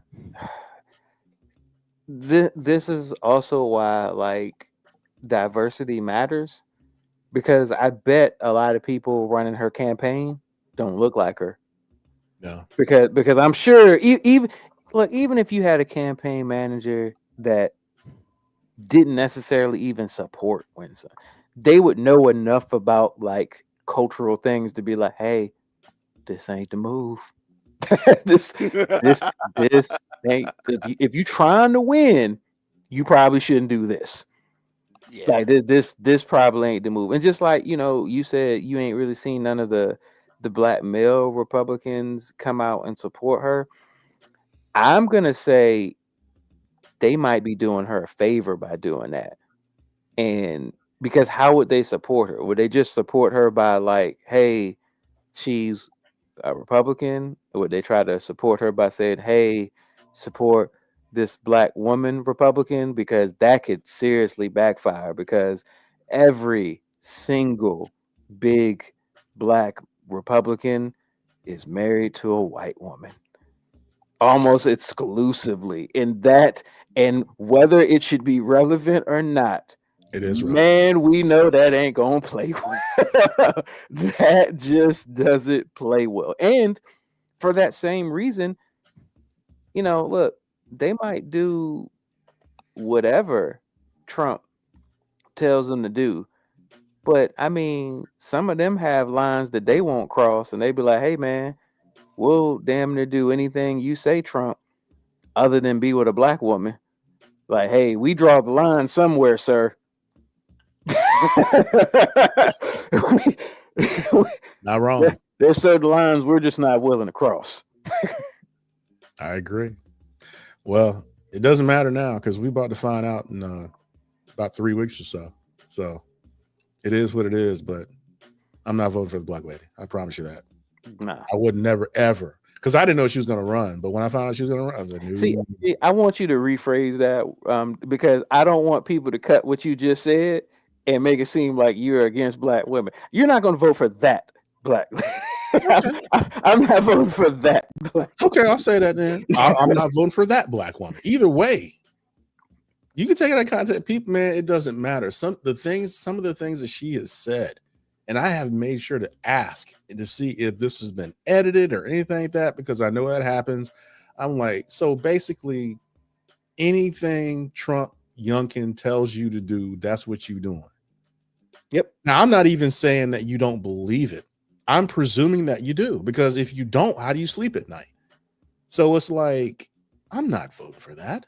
this is also why like diversity matters, because I bet a lot of people running her campaign don't look like her. No, because I'm sure even if you had a campaign manager that didn't necessarily even support Winston, they would know enough about like cultural things to be like, hey, this ain't the move. this ain't, if you trying to win, you probably shouldn't do this. Yeah. Like this probably ain't the move. And just like, you said you ain't really seen none of the black male Republicans come out and support her. I'm gonna say they might be doing her a favor by doing that. And because how would they support her? Would they just support her by like, hey, she's a Republican? Or would they try to support her by saying, hey, support this black woman Republican? Because that could seriously backfire, because every single big black Republican is married to a white woman. Almost exclusively. And whether it should be relevant or not, it is relevant. Man, we know that ain't gonna play well. That just doesn't play well. And for that same reason, look, they might do whatever Trump tells them to do. But I mean, some of them have lines that they won't cross, and they be like, hey man, we'll damn near do anything you say, Trump, other than be with a black woman. Like, hey, we draw the line somewhere, sir. Not wrong. There's certain lines we're just not willing to cross. I agree. Well, it doesn't matter now because we're about to find out in about 3 weeks or so. So it is what it is, but I'm not voting for the black lady. I promise you that. Nah. I would never, ever. Because I didn't know she was going to run. But when I found out she was going to run, I was like, no. See, I want you to rephrase that because I don't want people to cut what you just said and make it seem like you're against black women. You're not going to vote for that black lady. Okay. I'm not voting for that black Okay, I'll say that then. I'm not voting for that black woman. Either way, you can take it out of context. People, man, it doesn't matter. Some of the things that she has said, and I have made sure to ask to see if this has been edited or anything like that, because I know that happens. I'm like, so basically, anything Trump Youngkin tells you to do, that's what you're doing. Yep. Now, I'm not even saying that you don't believe it. I'm presuming that you do, because if you don't, how do you sleep at night? So it's like, I'm not voting for that.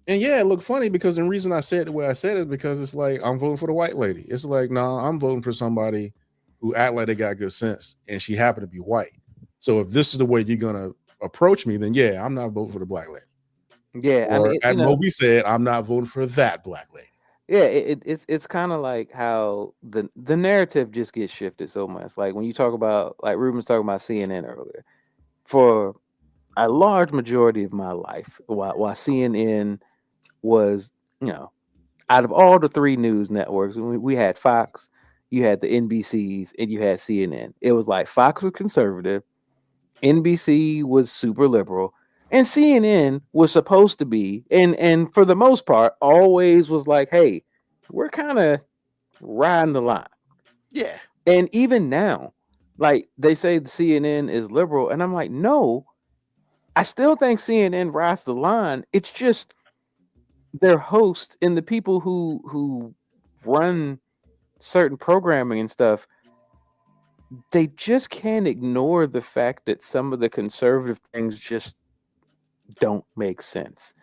And yeah, it looked funny because the reason I said the way I said it is because it's like, I'm voting for the white lady. It's like, no, I'm voting for somebody who act like they got good sense, and she happened to be white. So if this is the way you're going to approach me, then yeah, I'm not voting for the black lady. Yeah, Or I mean, as Moby said, I'm not voting for that black lady. yeah, it's kind of like how the narrative just gets shifted so much. Like when you talk about, like Ruben's talking about CNN earlier, for a large majority of my life, while CNN was, out of all the three news networks, we had Fox, you had the NBCs, and you had CNN. It was like Fox was conservative, NBC was super liberal, and CNN was supposed to be, and for the most part, always was like, hey, we're kind of riding the line. Yeah. And even now, like they say CNN is liberal, and I'm like, no, I still think CNN rides the line. It's just their hosts and the people who run certain programming and stuff, they just can't ignore the fact that some of the conservative things just don't make sense.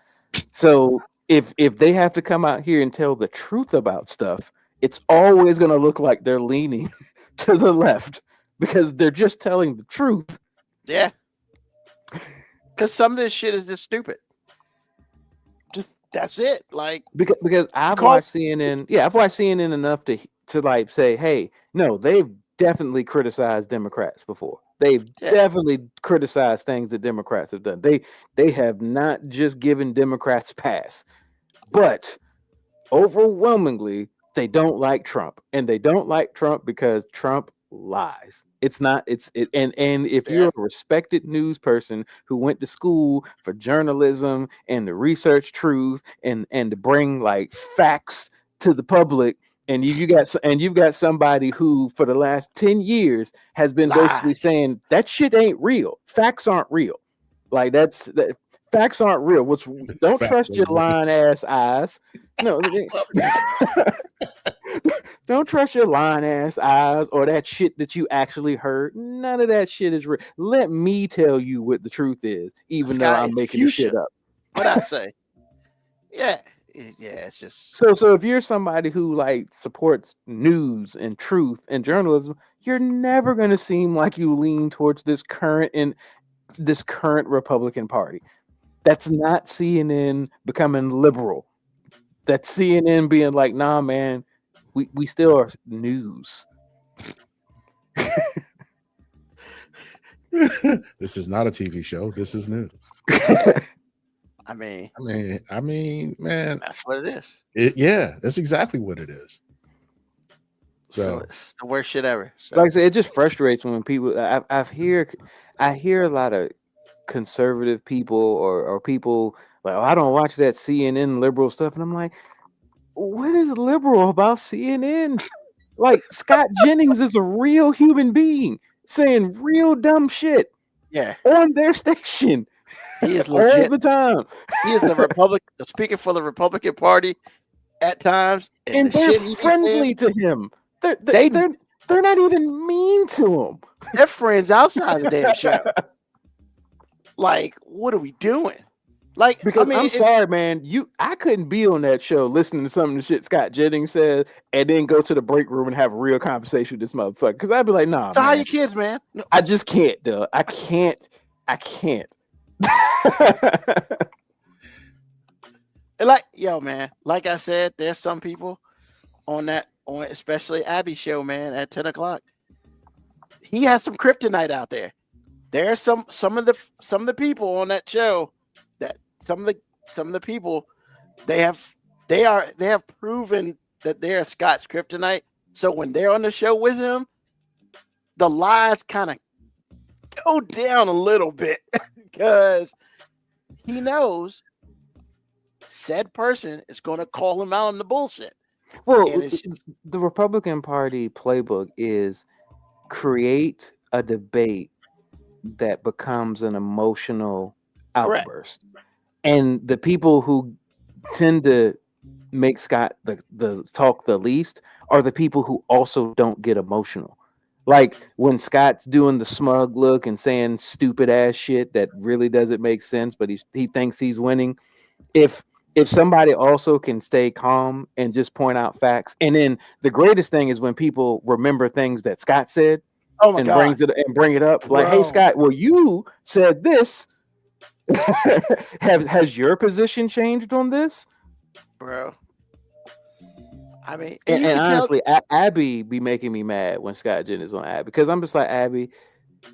So if they have to come out here and tell the truth about stuff, it's always going to look like they're leaning to the left because they're just telling the truth. Yeah. Because some of this shit is just stupid. Just that's it. Like because I've watched CNN. Yeah, I've watched CNN enough to like say, hey, no, they've definitely criticized Democrats before. They've definitely criticized things that Democrats have done. They have not just given Democrats pass, but overwhelmingly they don't like Trump, and they don't like Trump because Trump lies. And if you're a respected news person who went to school for journalism and to research truth and to bring like facts to the public, and you've got somebody who for the last 10 years has been basically saying that shit ain't real. Facts aren't real. Like facts aren't real. Don't trust your lying ass eyes. No. Don't trust your lying ass eyes or that shit that you actually heard. None of that shit is real. Let me tell you what the truth is, even though I'm making the shit up. What I say? Yeah, it's just so. If you're somebody who like supports news and truth and journalism, you're never going to seem like you lean towards this current Republican Party. That's not CNN becoming liberal. That's CNN being like, nah, man. We still are news. This is not a TV show. This is news. I mean, man, that's what it is. That's exactly what it is. So it's the worst shit ever. So. Like I said, it just frustrates when people. I hear a lot of conservative people or people like, oh, I don't watch that CNN liberal stuff, and I'm like, what is liberal about CNN? Like Scott Jennings is a real human being saying real dumb shit. Yeah, on their station. He is legit all the time. He is speaking for the Republican Party at times, and they're friendly to him. They're not even mean to him. They're friends outside the damn show. Like, what are we doing? Like, because I'm sorry, man. I couldn't be on that show listening to some of the shit Scott Jennings said, and then go to the break room and have a real conversation with this motherfucker. Because I'd be like, nah. So how your kids, man? No. I just can't, dude. I can't. Like, yo, man. Like I said, there's some people on especially Abby's show, man, at 10 o'clock. He has some kryptonite out there. There's some of the people on that show. Some of the people they have proven that they're Scott's kryptonite. So when they're on the show with him, the lies kind of go down a little bit because he knows said person is going to call him out on the bullshit. Well, the Republican Party playbook is create a debate that becomes an emotional outburst. Correct. And the people who tend to make Scott the talk the least are the people who also don't get emotional. Like when Scott's doing the smug look and saying stupid ass shit that really doesn't make sense, but he thinks he's winning. If somebody also can stay calm and just point out facts, and then the greatest thing is when people remember things that Scott said, Oh my and God. bring it up like, hey Bro. Scott, well you said this. Has your position changed on this? Bro. I mean, And, you and can tell. honestly, Abby be making me mad when Scott Jen is on Abby because I'm just like, Abby,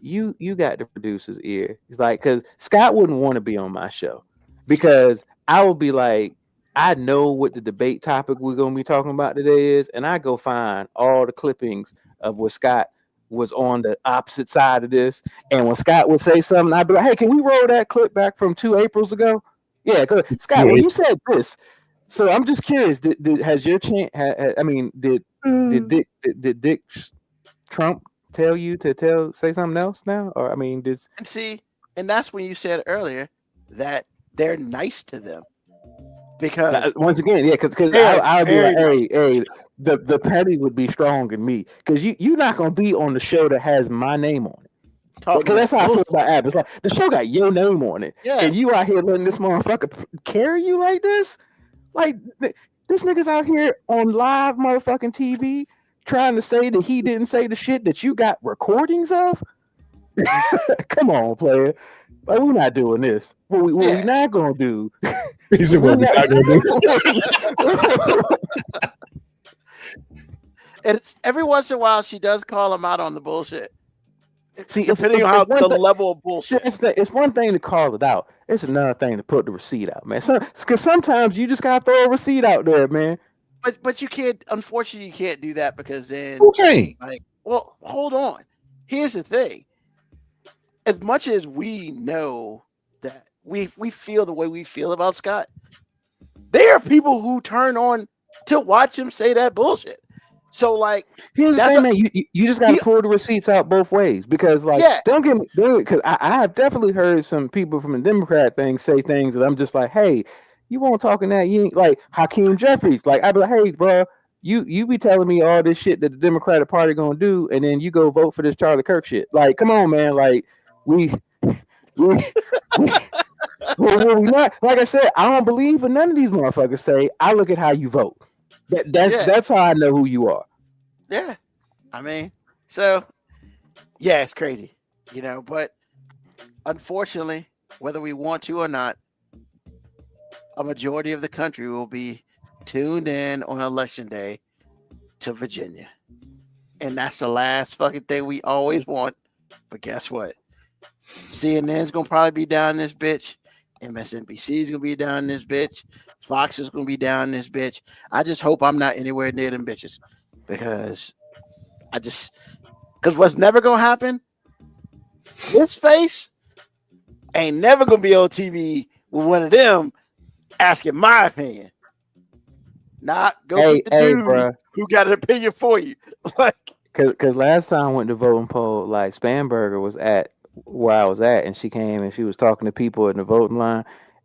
you got the producer's ear. It's like, because Scott wouldn't want to be on my show because I would be like, I know what the debate topic we're gonna be talking about today is, and I go find all the clippings of what Scott was on the opposite side of this. And when Scott would say something, I'd be like, hey, can we roll that clip back from 2 Aprils ago? Yeah, Scott, when you said this. So I'm just curious. Has your chance? I mean, did Dick Trump tell you to say something else now? Or I mean, And see, and that's when you said earlier that they're nice to them because once again, yeah, because Yeah, I'll be very like, hey, the petty would be strong in me because you're not gonna be on the show that has my name on it. Because that's how I feel about Ab. It's like the show got your name on it, Yeah. and you out here letting this motherfucker carry you like this. Like this nigga's out here on live motherfucking TV trying to say that he didn't say the shit that you got recordings of. Come on, player. Like, we're not doing this. What we not gonna do? He said, "What we not gonna do?" it's every once in a while she does call him out on the bullshit. See, Depending on how the level of bullshit. It's one thing to call it out. It's another thing to put the receipt out, man. Because sometimes you just gotta throw a receipt out there, man. But you can't. Unfortunately, you can't do that because then. Okay. Like, well, hold on. Here's the thing. As much as we know that we feel the way we feel about Scott, there are people who turn on to watch him say that bullshit. So, like, here's the thing, man. You just gotta pull the receipts out both ways because, like, don't get me because I have definitely heard some people from the Democrat thing say things that I'm just like, hey, you won't talking that you ain't like Hakeem Jeffries. Like, I'd be like, hey, bro, you be telling me all this shit that the Democratic Party gonna do, and then you go vote for this Charlie Kirk shit. Like, come on, man. Like, we not, like I said, I don't believe what none of these motherfuckers say. I look at how you vote. That's how I know who you are. Yeah. I mean, so yeah, it's crazy, you know, but unfortunately, whether we want to or not, a majority of the country will be tuned in on election day to Virginia. And that's the last fucking thing we always want. But guess what? CNN's gonna probably be down this bitch. MSNBC's gonna be down this bitch. Fox is gonna be down this bitch. I just hope I'm not anywhere near them bitches because what's never gonna happen, this face ain't never gonna be on TV with one of them asking my opinion. Not go get the dude bruh. who got an opinion for you. Like, cause last time I went to voting poll, like Spanberger was at where I was at, and she came and she was talking to people in the voting line.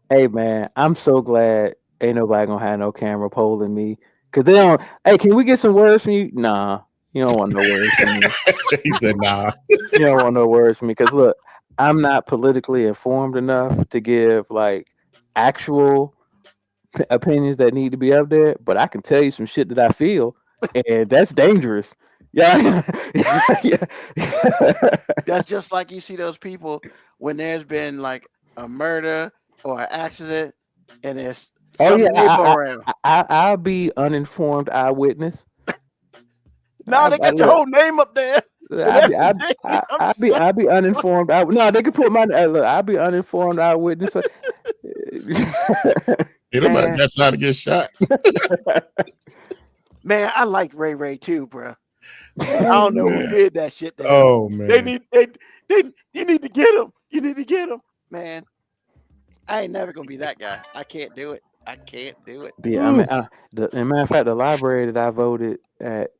Hey man, I'm so glad ain't nobody gonna have no camera polling me. Cause they don't. Hey, can we get some words from you? Nah, you don't want no words from me. He said, "Nah." You don't want no words from me. Cause look, I'm not politically informed enough to give like actual opinions that need to be up there. But I can tell you some shit that I feel, and that's dangerous. Yeah. That's just like you see those people when there's been like a murder or an accident, and there's some neighbor around. I'll be uninformed eyewitness. No, they got your whole name up there. I'll be uninformed. No, they can put my look. I'll be uninformed eyewitness. That's how to get shot. Man, I like Ray too, bro. I don't know who did that shit. Oh man, you need to get him. You need to get him, man. I ain't never gonna be that guy. I can't do it. Yeah, I mean, as a matter of fact, the library that I voted at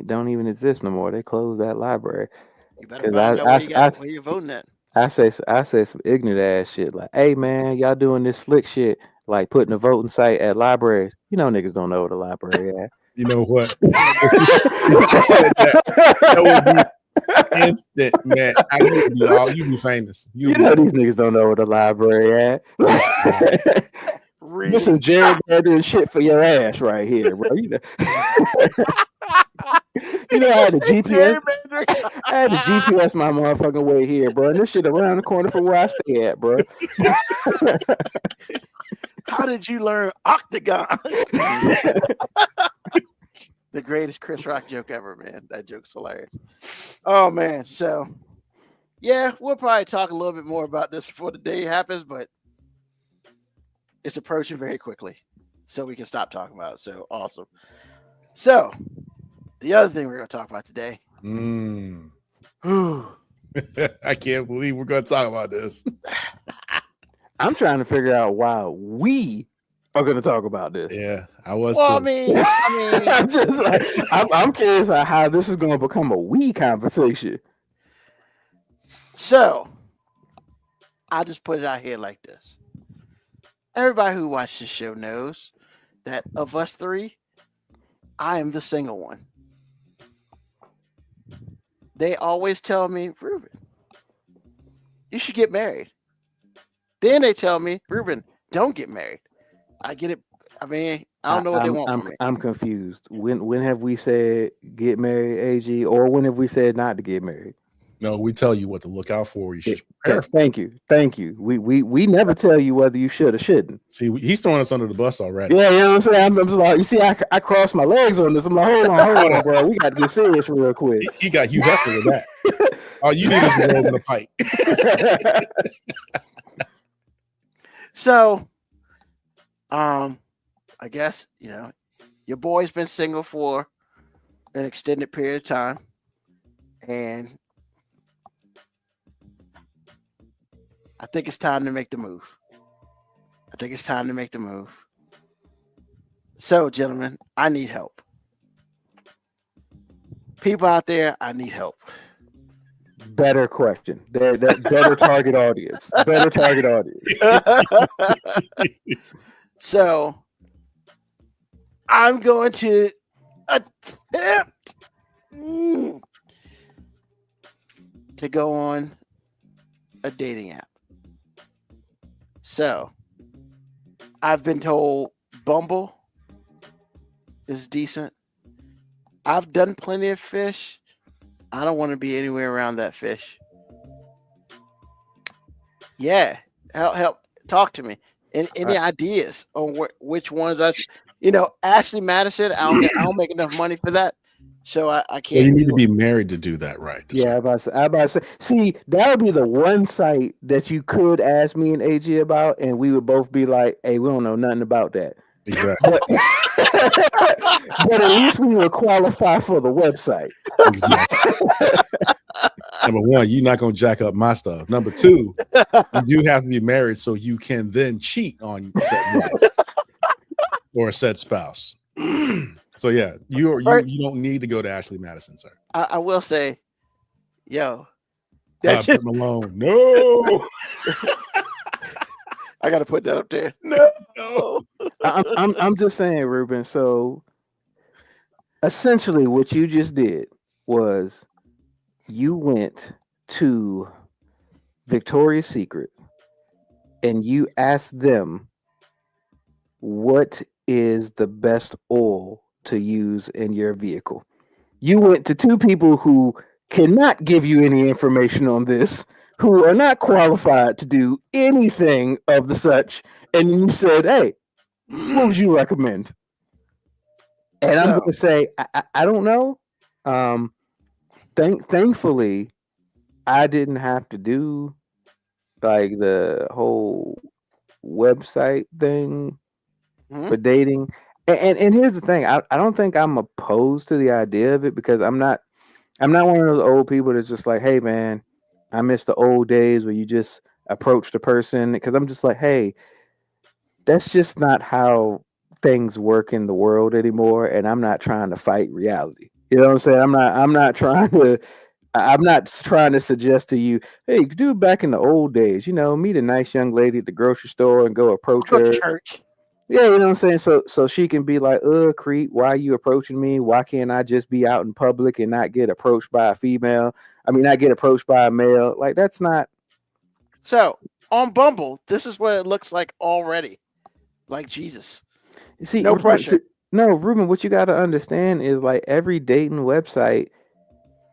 don't even exist no more. They closed that library. You better find out where you're voting at. I say some ignorant ass shit like, "Hey man, y'all doing this slick shit like putting a voting site at libraries." You know, niggas don't know what a library at. You know what? that would be instant, man. You be famous. You know these niggas don't know what a library at. This is Jared doing shit for your ass right here, bro. You know. You know, I had the GPS. Gerrymandering. I had the GPS my motherfucking way here, bro. And this shit around the corner from where I stay at, bro. How did you learn octagon? The greatest Chris Rock joke ever, man. That joke's hilarious. Oh man, so yeah, we'll probably talk a little bit more about this before the day happens, but it's approaching very quickly, so we can stop talking about it. So awesome. So the other thing we're going to talk about today. I can't believe we're going to talk about this. I'm trying to figure out why we are going to talk about this. Yeah, I was Well, too. I mean, I'm just like, I'm curious how this is going to become a we conversation. so I'll just put it out here like this. Everybody who watched the show knows that of us three, I am the single one. They always tell me, Ruben, you should get married. Then they tell me, Ruben, don't get married. I get it. I mean, I don't know what they want from me. I'm confused. When have we said get married, AG, or when have we said not to get married? No, we tell you what to look out for. You should prepare. Thank you. We never tell you whether you should or shouldn't. See, he's throwing us under the bus already. Yeah, you know what I'm saying. I'm just like, you see, I crossed my legs on this. I'm like, hold on, bro. We got to get serious real quick. He got you Hefner with that. All you need is a roll in the pipe. So, I guess, your boy's been single for an extended period of time, and I think it's time to make the move. So, gentlemen, I need help. People out there, I need help. Better question. Better target audience. Better target audience. So, I'm going to attempt to go on a dating app. So, I've been told Bumble is decent. I've done plenty of fish. I don't want to be anywhere around that fish. Yeah, help. Talk to me. Any ideas on which ones? Ashley Madison. I don't make enough money for that, so I can't. Well, you need to be married to do that, right? Yeah, I about to say. See, that would be the one site that you could ask me and AG about, and we would both be like, "Hey, we don't know nothing about that." Exactly. But at least we would qualify for the website. Exactly. Number one, you're not going to jack up my stuff. Number two, you have to be married so you can then cheat on said wife or said spouse. So yeah, you don't need to go to Ashley Madison, sir. I will say, yo, That's him alone. No, I got to put that up there. No. I'm just saying, Ruben. So essentially, what you just did was you went to Victoria's Secret and you asked them what is the best oil to use in your vehicle. You went to two people who cannot give you any information on this, who are not qualified to do anything of the such, and you said, "Hey, what would you recommend?" And I'm going to say, I don't know. Thankfully, I didn't have to do like the whole website thing for dating. And here's the thing: I don't think I'm opposed to the idea of it, because I'm not one of those old people that's just like, "Hey, man, I miss the old days where you just approach the person." Because I'm just like, hey, that's just not how things work in the world anymore, and I'm not trying to fight reality. You know what I'm saying? I'm not trying to suggest to you, hey, you could do it back in the old days. Meet a nice young lady at the grocery store and go approach Go her. to church. Yeah, you know what I'm saying? So she can be like, creep, why are you approaching me? Why can't I just be out in public and not get approached by a female? I mean, not get approached by a male. Like, that's not. So on Bumble, this is what it looks like already. Like Jesus. See, No pressure. No, Ruben, what you got to understand is like every dating website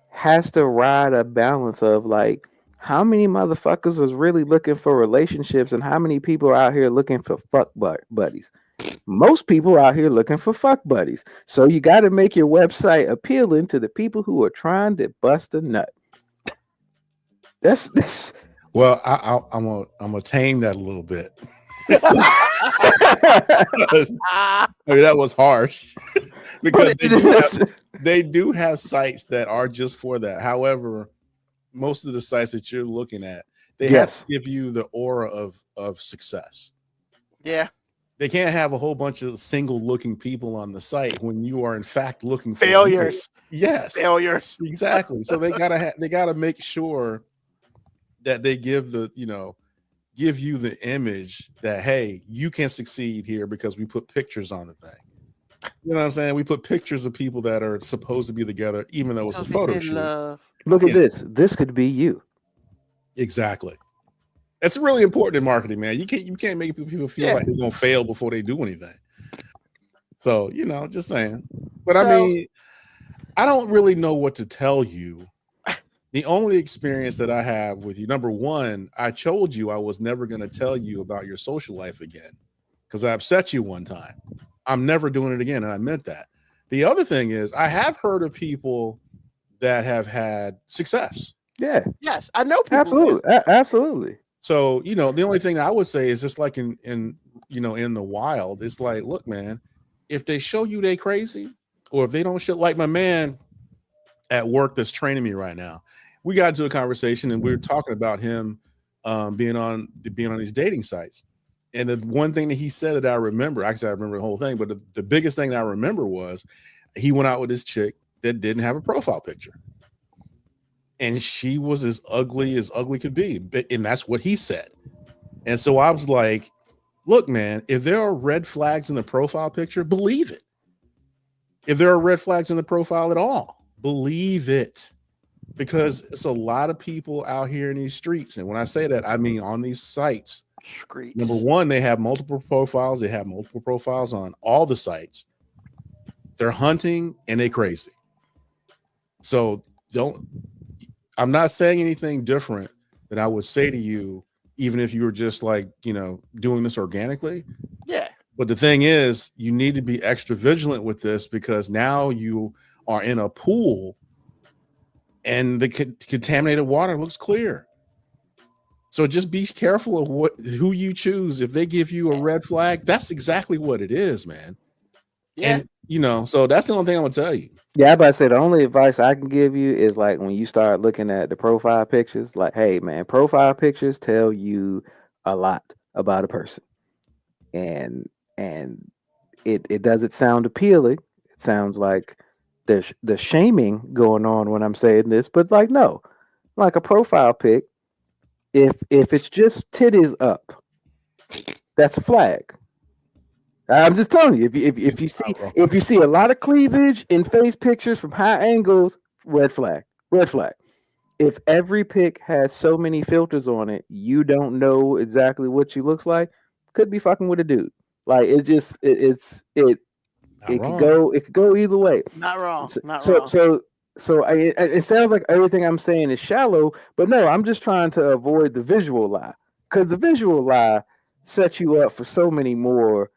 has to ride a balance of like how many motherfuckers is really looking for relationships and how many people are out here looking for buddies. Most people are out here looking for fuck buddies. So you got to make your website appealing to the people who are trying to bust a nut. That's Well, I'm gonna tame that a little bit. I mean, that was harsh because they do have sites that are just for that. However, most of the sites that you're looking at, they have to give you the aura of success. Yeah. They can't have a whole bunch of single looking people on the site when you are in fact looking for failures. Yes, failures. Exactly. So they gotta make sure that they give you the image that, hey, you can succeed here because we put pictures on the thing. You know what I'm saying? We put pictures of people that are supposed to be together, even though it's a photo shoot. Look at this. This could be you. Exactly. That's really important in marketing, man. You can't make people feel like they're gonna fail before they do anything. So, just saying. But I mean, I don't really know what to tell you. The only experience that I have with you, number one, I told you I was never going to tell you about your social life again because I upset you one time. I'm never doing it again, and I meant that. The other thing is I have heard of people that have had success. Yeah. Yes, I know people. Absolutely. Absolutely. So, the only thing I would say is just like in the wild, it's like, look, man, if they show you they crazy or if they don't show, like my man at work that's training me right now, we got into a conversation and we were talking about him being on these dating sites. And the one thing that he said that I remember, actually I remember the whole thing, but the biggest thing that I remember was he went out with this chick that didn't have a profile picture. And she was as ugly could be. And that's what he said. And so I was like, look, man, if there are red flags in the profile picture, believe it. If there are red flags in the profile at all, believe it. Because it's a lot of people out here in these streets. And when I say that, I mean on these sites. Streets. Number one, they have multiple profiles. They have multiple profiles on all the sites. They're hunting and they crazy. So I'm not saying anything different that I would say to you, even if you were just like, doing this organically. Yeah. But the thing is, you need to be extra vigilant with this because now you are in a pool and the contaminated water looks clear. So just be careful of who you choose. If they give you a red flag, that's exactly what it is, man. Yeah. And, so that's the only thing I'm going to tell you. Yeah, but I say the only advice I can give you is like when you start looking at the profile pictures, like, hey man, profile pictures tell you a lot about a person. And it doesn't sound appealing. It sounds like there's the shaming going on when I'm saying this, but like no. Like a profile pic, if it's just titties up, that's a flag. I'm just telling you, if you see a lot of cleavage in face pictures from high angles, red flag. If every pic has so many filters on it, you don't know exactly what she looks like, could be fucking with a dude. Like it could go either way. Not wrong. So it sounds like everything I'm saying is shallow, but no, I'm just trying to avoid the visual lie because the visual lie sets you up for so many more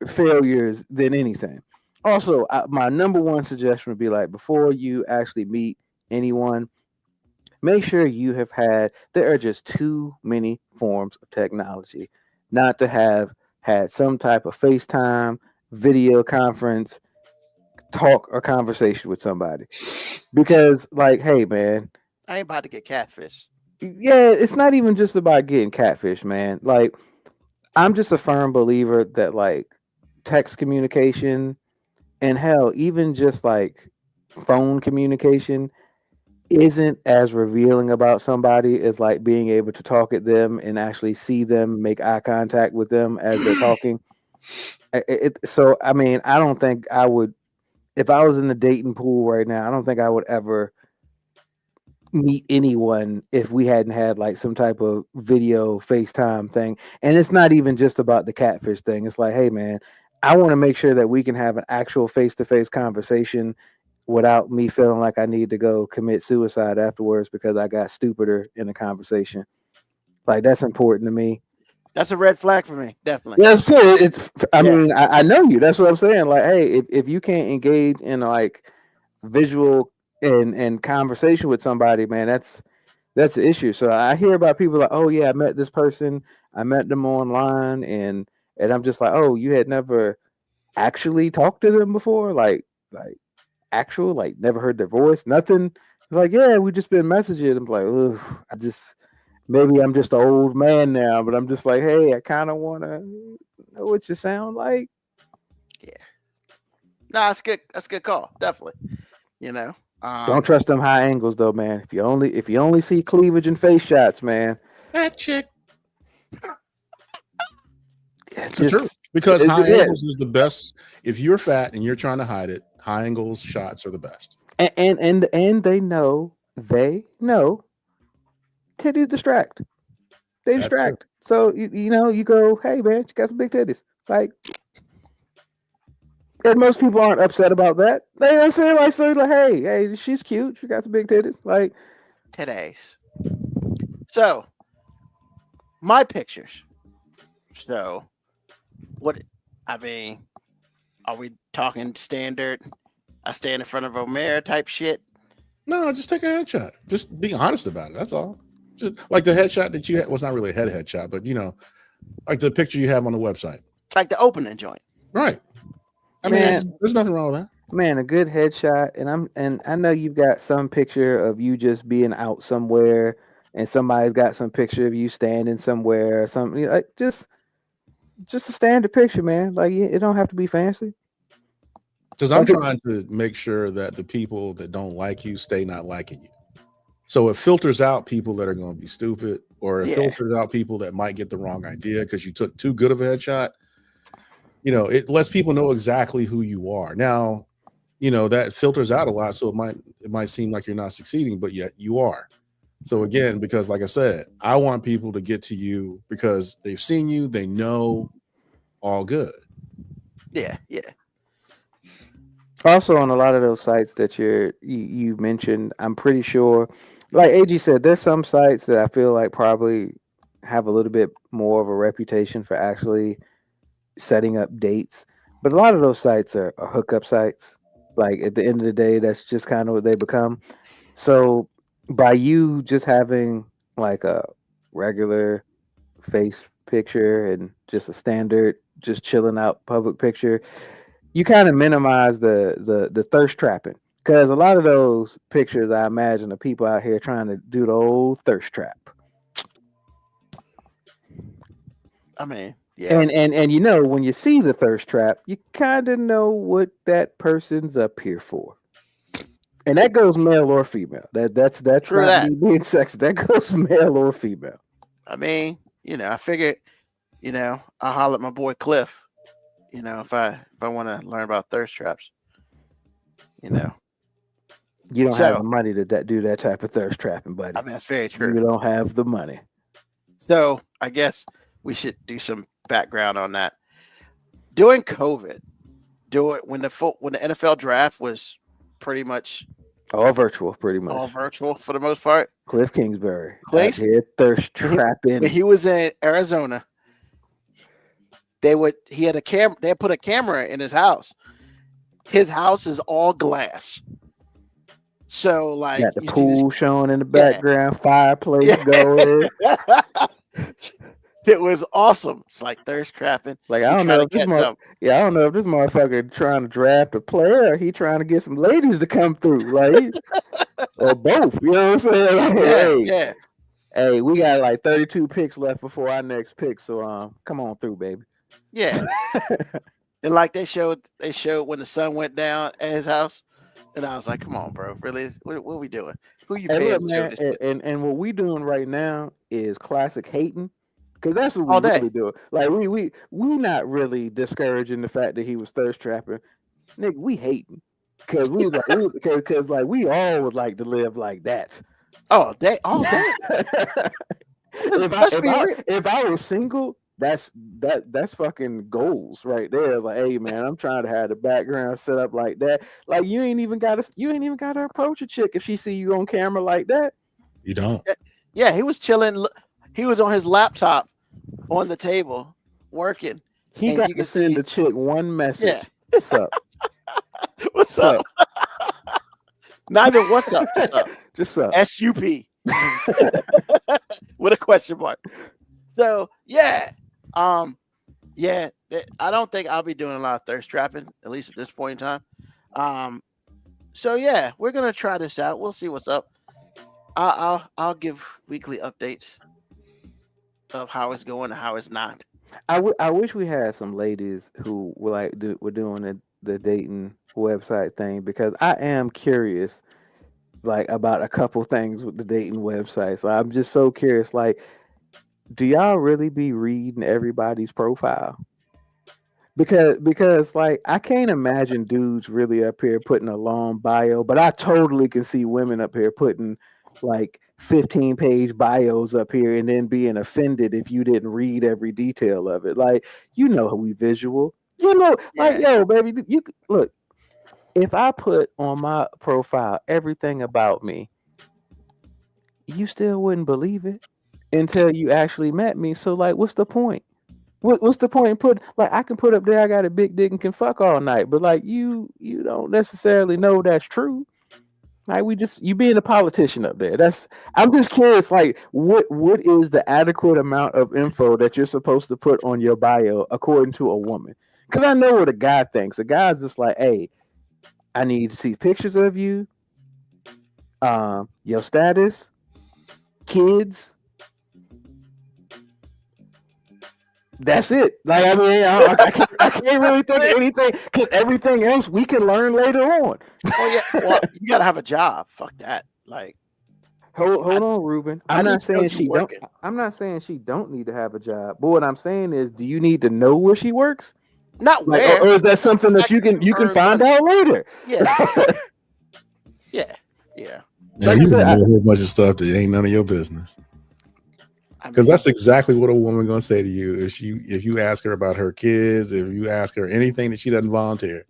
failures than anything. Also, my number one suggestion would be like before you actually meet anyone, make sure you have there are just too many forms of technology not to have had some type of FaceTime, video conference, talk or conversation with somebody. Because like, hey man, I ain't about to get catfish. Yeah, it's not even just about getting catfish, man. Like I'm just a firm believer that like text communication and hell, even just like phone communication isn't as revealing about somebody as like being able to talk at them and actually see them, make eye contact with them as they're talking. So, I mean, I don't think I would, if I was in the dating pool right now, I don't think I would ever meet anyone if we hadn't had like some type of video FaceTime thing. And it's not even just about the catfish thing. It's like, hey man, I want to make sure that we can have an actual face-to-face conversation without me feeling like I need to go commit suicide afterwards because I got stupider in the conversation. Like, that's important to me. That's a red flag for me, definitely. Yeah, so I mean, I know you. That's what I'm saying. Like, hey, if you can't engage in like visual and conversation with somebody, man, that's the issue. So I hear about people like, oh yeah, I met this person, I met them online, and I'm just like, oh, you had never actually talked to them before, like actual, like never heard their voice, nothing. Like, yeah, we just been messaging. I'm like, ugh, maybe I'm just an old man now, but I'm just like, hey, I kind of want to know what you sound like. Yeah. No, that's good. That's a good call. Definitely. You know, don't trust them high angles though, man. If you only see cleavage and face shots, man. That chick. It's the truth. Because high angles is the best. If you're fat and you're trying to hide it, high angles shots are the best. And they know titties distract. They distract. True. So you know, you go, hey man, you got some big titties. Like, and most people aren't upset about that. They don't say like, hey, she's cute. She got some big titties. Like, today's. So my pictures. So what? I mean, are we talking standard? I stand in front of a mirror type shit. No, just take a headshot. Just be honest about it. That's all. Just like the headshot that you had. Well, it's not really a headshot, but you know, like the picture you have on the website. It's like the opening joint. Right. I mean, there's nothing wrong with that. Man, a good headshot, and I know you've got some picture of you just being out somewhere, and somebody's got some picture of you standing somewhere or something. Like just a standard picture, man. Like, it don't have to be fancy. Because I'm trying to make sure that the people that don't like you stay not liking you. So it filters out people that are going to be stupid, or it filters out people that might get the wrong idea because you took too good of a headshot. You know, it lets people know exactly who you are. Now, you know, that filters out a lot, so it might seem like you're not succeeding, but yet you are. So again, because like I said, I want people to get to you because they've seen you, they know, all good. Yeah. Also, on a lot of those sites that you mentioned, I'm pretty sure, like AG said, there's some sites that I feel like probably have a little bit more of a reputation for actually setting up dates. But a lot of those sites are hookup sites. Like, at the end of the day, that's just kind of what they become. So by you just having like a regular face picture and just a standard, just chilling out public picture, you kind of minimize the thirst trapping, because a lot of those pictures, I imagine, are people out here trying to do the old thirst trap. I mean, yeah. And you know, when you see the thirst trap, you kind of know what that person's up here for. And that goes male or female. That's True not me being sexist. That goes male or female. I mean, you know, I figured, you know, I'll holler at my boy Cliff. You know, if I want to learn about thirst traps, you know, you don't have the money to do that type of thirst trapping, buddy. I mean, that's very true. You don't have the money. So I guess we should do some background on that. During COVID, when the NFL draft was pretty much all virtual, for the most part. Cliff Kingsbury, here thirst trapping. When he was in Arizona, they had put a camera in his house. His house is all glass. So like, got the pool showing in the background, fireplace going. It was awesome. It's like thirst trapping. Like, I don't know if this motherfucker trying to draft a player, or he trying to get some ladies to come through, like, or both. You know what I'm saying? Hey, we got like 32 picks left before our next pick, so come on through, baby. Yeah. And like they showed when the sun went down at his house, and I was like, "Come on, bro, really? What are we doing? Who you paying to show this shit?" And what we doing right now is classic hating, because that's what we really do. Like, we not really discouraging the fact that he was thirst trapping, nigga. We hating because we all would like to live like that. Oh, they all that. If I was single, that's that's fucking goals right there. Like, hey man, I'm trying to have the background set up like that. Like you ain't even gotta approach a chick if she see you on camera like that. You don't. Yeah, he was chilling. He was on his laptop on the table working. He And got you to can send see- the chick one message. Yeah. What's up? What's up? Not even what's up. What's up? Just up. SUP with a question mark. So yeah, yeah. I don't think I'll be doing a lot of thirst trapping, at least at this point in time. So yeah, we're gonna try this out. We'll see what's up. I'll give weekly updates of how it's going and how it's not. I wish we had some ladies who were like were doing the dating website thing, because I am curious, like, about a couple things with the dating websites. Like, I'm just so curious. Like, do y'all really be reading everybody's profile? Because like I can't imagine dudes really up here putting a long bio, but I totally can see women up here putting like 15-page bios up here and then being offended if you didn't read every detail of it. Like, we visual. Like, yo, baby, you look. If I put on my profile everything about me, you still wouldn't believe it until you actually met me. So like, what's the point? What's the point in I can put up there I got a big dick and can fuck all night, but like you don't necessarily know that's true. Like, you being a politician up there. I'm just curious, like, what is the adequate amount of info that you're supposed to put on your bio according to a woman? Because I know what a guy thinks. A guy's just like, hey, I need to see pictures of you, your status, kids. That's it. Like, I mean, I can't really think of anything, because everything else we can learn later on. Oh yeah, well, you gotta have a job. Fuck that. Like, hold on, Ruben. I I'm need not to know saying you she working. don't. I'm not saying she don't need to have a job. But what I'm saying is, do you need to know where she works? not Like, where. or is that something that you can earn find money. out later? Yeah. Yeah. Man, Like I you said, know a whole bunch of stuff that ain't none of your business. I Because mean, that's exactly what a woman gonna say to you if you ask her about her kids, if you ask her anything that she doesn't volunteer.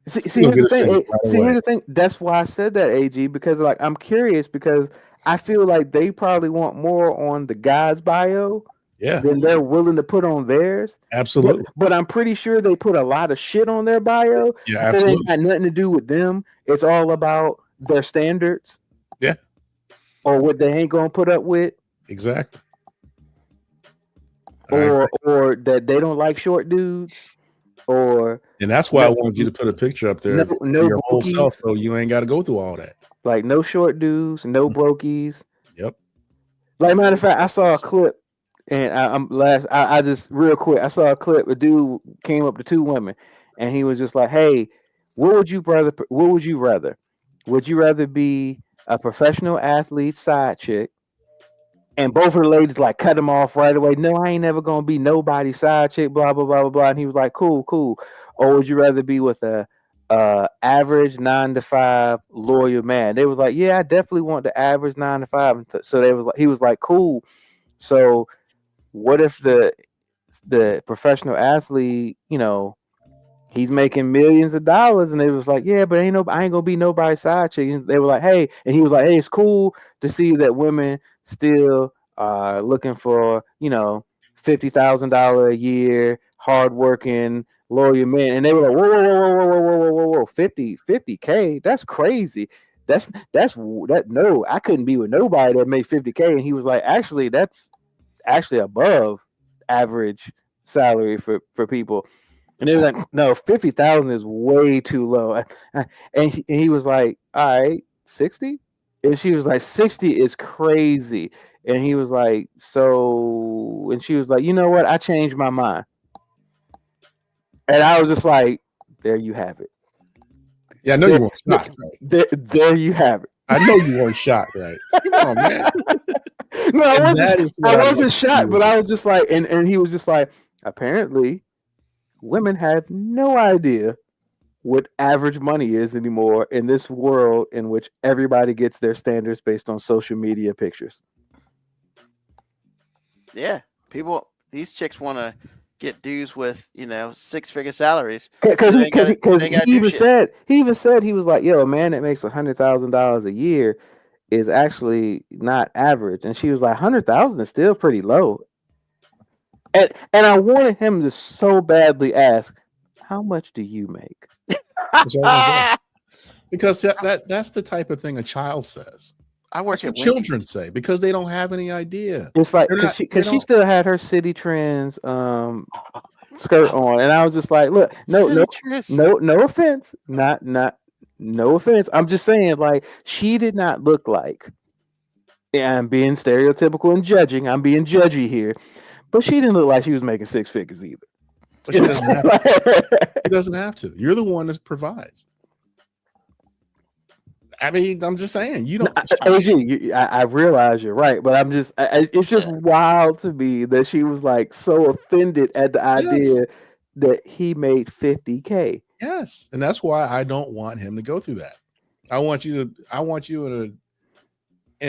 See, You'll here's the get thing. offended right away. Here's the thing. That's why I said that, AG, because like I'm curious, because I feel like they probably want more on the guy's bio Yeah, than they're willing to put on theirs. absolutely. But I'm pretty sure they put a lot of shit on their bio. Yeah, It ain't absolutely. got nothing to do with them. It's all about their standards. Yeah. Or what they ain't gonna put up with, Exactly. I agree. or that they don't like short dudes, or And that's why I no- wanted you to put a picture up there no of your whole bookies. self, so you ain't got to go through all that. like no short dudes, no brokies. Yep. Like, matter of fact, I saw a clip, and I just real quick, I saw a clip. A dude came up to two women, and he was just like, "Hey, what would you rather? Would you rather be a professional athlete side chick?" And both of the ladies like cut him off right away. No, I ain't never gonna be nobody's side chick. Blah blah blah blah blah. And he was like, "Cool, cool." Or would you rather be with a average 9-to-5 loyal man? They was like, "Yeah, I definitely want the average 9-to-5." So he was like, "Cool." So what if the professional athlete, he's making millions of dollars, and they was like, "Yeah, but I ain't gonna be nobody's side chick." And they were like, "Hey," and he was like, "Hey, it's cool to see that women still are looking for, $50,000 a year, hardworking, loyal men." And they were like, "Whoa, 50K? That's crazy. No, I couldn't be with nobody that made 50K." And he was like, "Actually, that's actually above average salary for people." And they were like, "No, 50,000 is way too low." And he was like, "All right, 60?" And she was like, 60 is crazy. And he was like, "So," and she was like, "You know what? I changed my mind." And I was just like, there you have it. Yeah, I know you weren't shocked, right? There you have it. I know you weren't shocked, right? Come on, man. No, And that is what I I wasn't like shocked, to but do. I was just like, and he was just like, apparently women have no idea what average money is anymore in this world in which everybody gets their standards based on social media pictures. yeah, these chicks want to get dudes with 6-figure salaries Because they ain't gotta he do even shit. said he was like, yo, a man that makes $100,000 a year is actually not average, and she was like, 100,000 is still pretty low. And I wanted him to so badly ask, how much do you make? That's what I was gonna say. Because that's the type of thing a child says. I work That's what at children Wendy's. say because they don't have any idea. It's like They're not- because they she don't- still had her City Trends skirt on, and I was just like, look, no offense, no offense. I'm just saying, like, she did not look like. Yeah, I'm being stereotypical and judging. I'm being judgy here, but she didn't look like she was making 6 figures either. But she doesn't have to. She doesn't have to. You're the one that provides. I mean, I'm just saying, you don't. AG, I realize you're right, but I'm just, it's just wild to me that she was like so offended at the idea that he made $50K. Yes, and that's why I don't want him to go through that. I want you in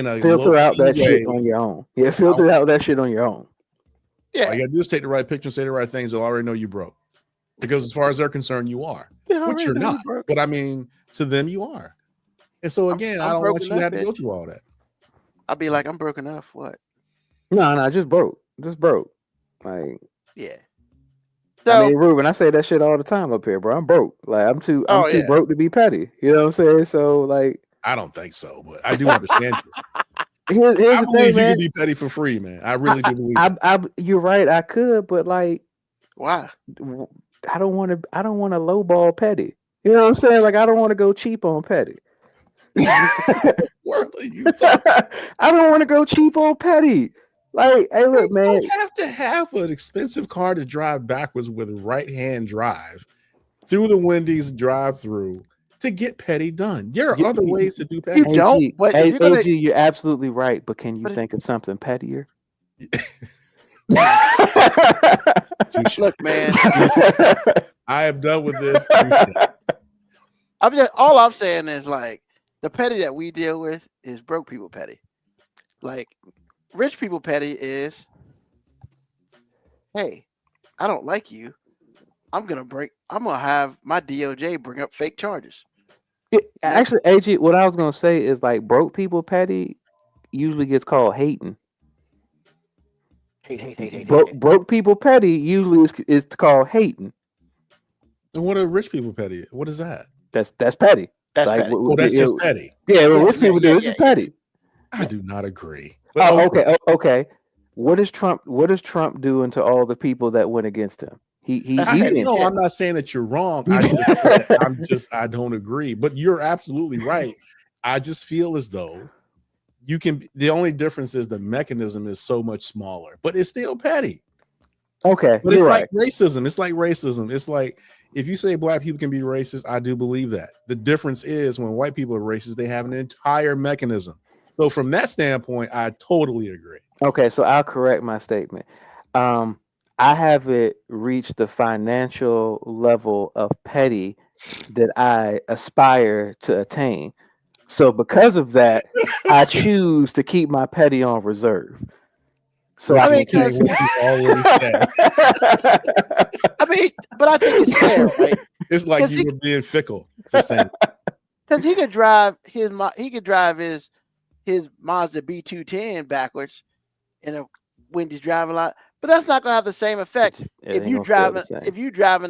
a Filter out that way. shit on your own. Yeah, filter out that shit on your own. Yeah, All you gotta do is take the right picture and say the right things. They'll already know you broke, because as far as they're concerned, you are, which you're not. But I mean, to them, you are. And so again, I don't want you to have to go through all that. I'll be like, I'm broke enough. What? No, just broke. Like, Yeah. So, I mean, Ruben, I say that shit all the time up here, bro. I'm broke. Like, I'm too broke to be petty. You know what I'm saying? So, like, I don't think so, but I do understand you. Here's I the believe thing, you man. can be petty for free, man. I really do believe that. You're right. I could, but like, why? I don't want to lowball petty. You know what I'm saying? Like, I don't want to go cheap on petty. What are you talking? I don't want to go cheap on petty. Like, hey, look, man. You have to have an expensive car to drive backwards with a right-hand drive through the Wendy's drive-through to get petty done. There are other ways to do petty. You don't. But if you're gonna, AG, you're absolutely right. But can you think of something pettier? look, man. I am done with this. All I'm saying is, like, the petty that we deal with is broke people petty. Like, rich people petty is, hey, I don't like you. I'm gonna have my DOJ bring up fake charges. Actually, AG, what I was gonna say is, like, broke people petty usually gets called hating. Hate. Broke people petty usually is called hating. And what are rich people petty? What is that? That's petty. That's like, petty. Oh, that's just petty. Yeah, what rich people do, this is petty. I do not agree. But Okay. What is Trump doing to all the people that went against him? I'm not saying that you're wrong. I don't agree. But you're absolutely right. I just feel as though the only difference is the mechanism is so much smaller, but it's still petty. Okay. But it's like racism. It's like if you say black people can be racist, I do believe that. The difference is when white people are racist, they have an entire mechanism. So from that standpoint, I totally agree. Okay, so I'll correct my statement. I haven't reached the financial level of petty that I aspire to attain. So because of that, I choose to keep my petty on reserve. So I mean, what you always say. I mean, but I think it's fair, right? It's like you were being fickle. It's the same. Because he could drive his Mazda B210 backwards in a Wendy's driving lot, but that's not gonna have the same effect if you driving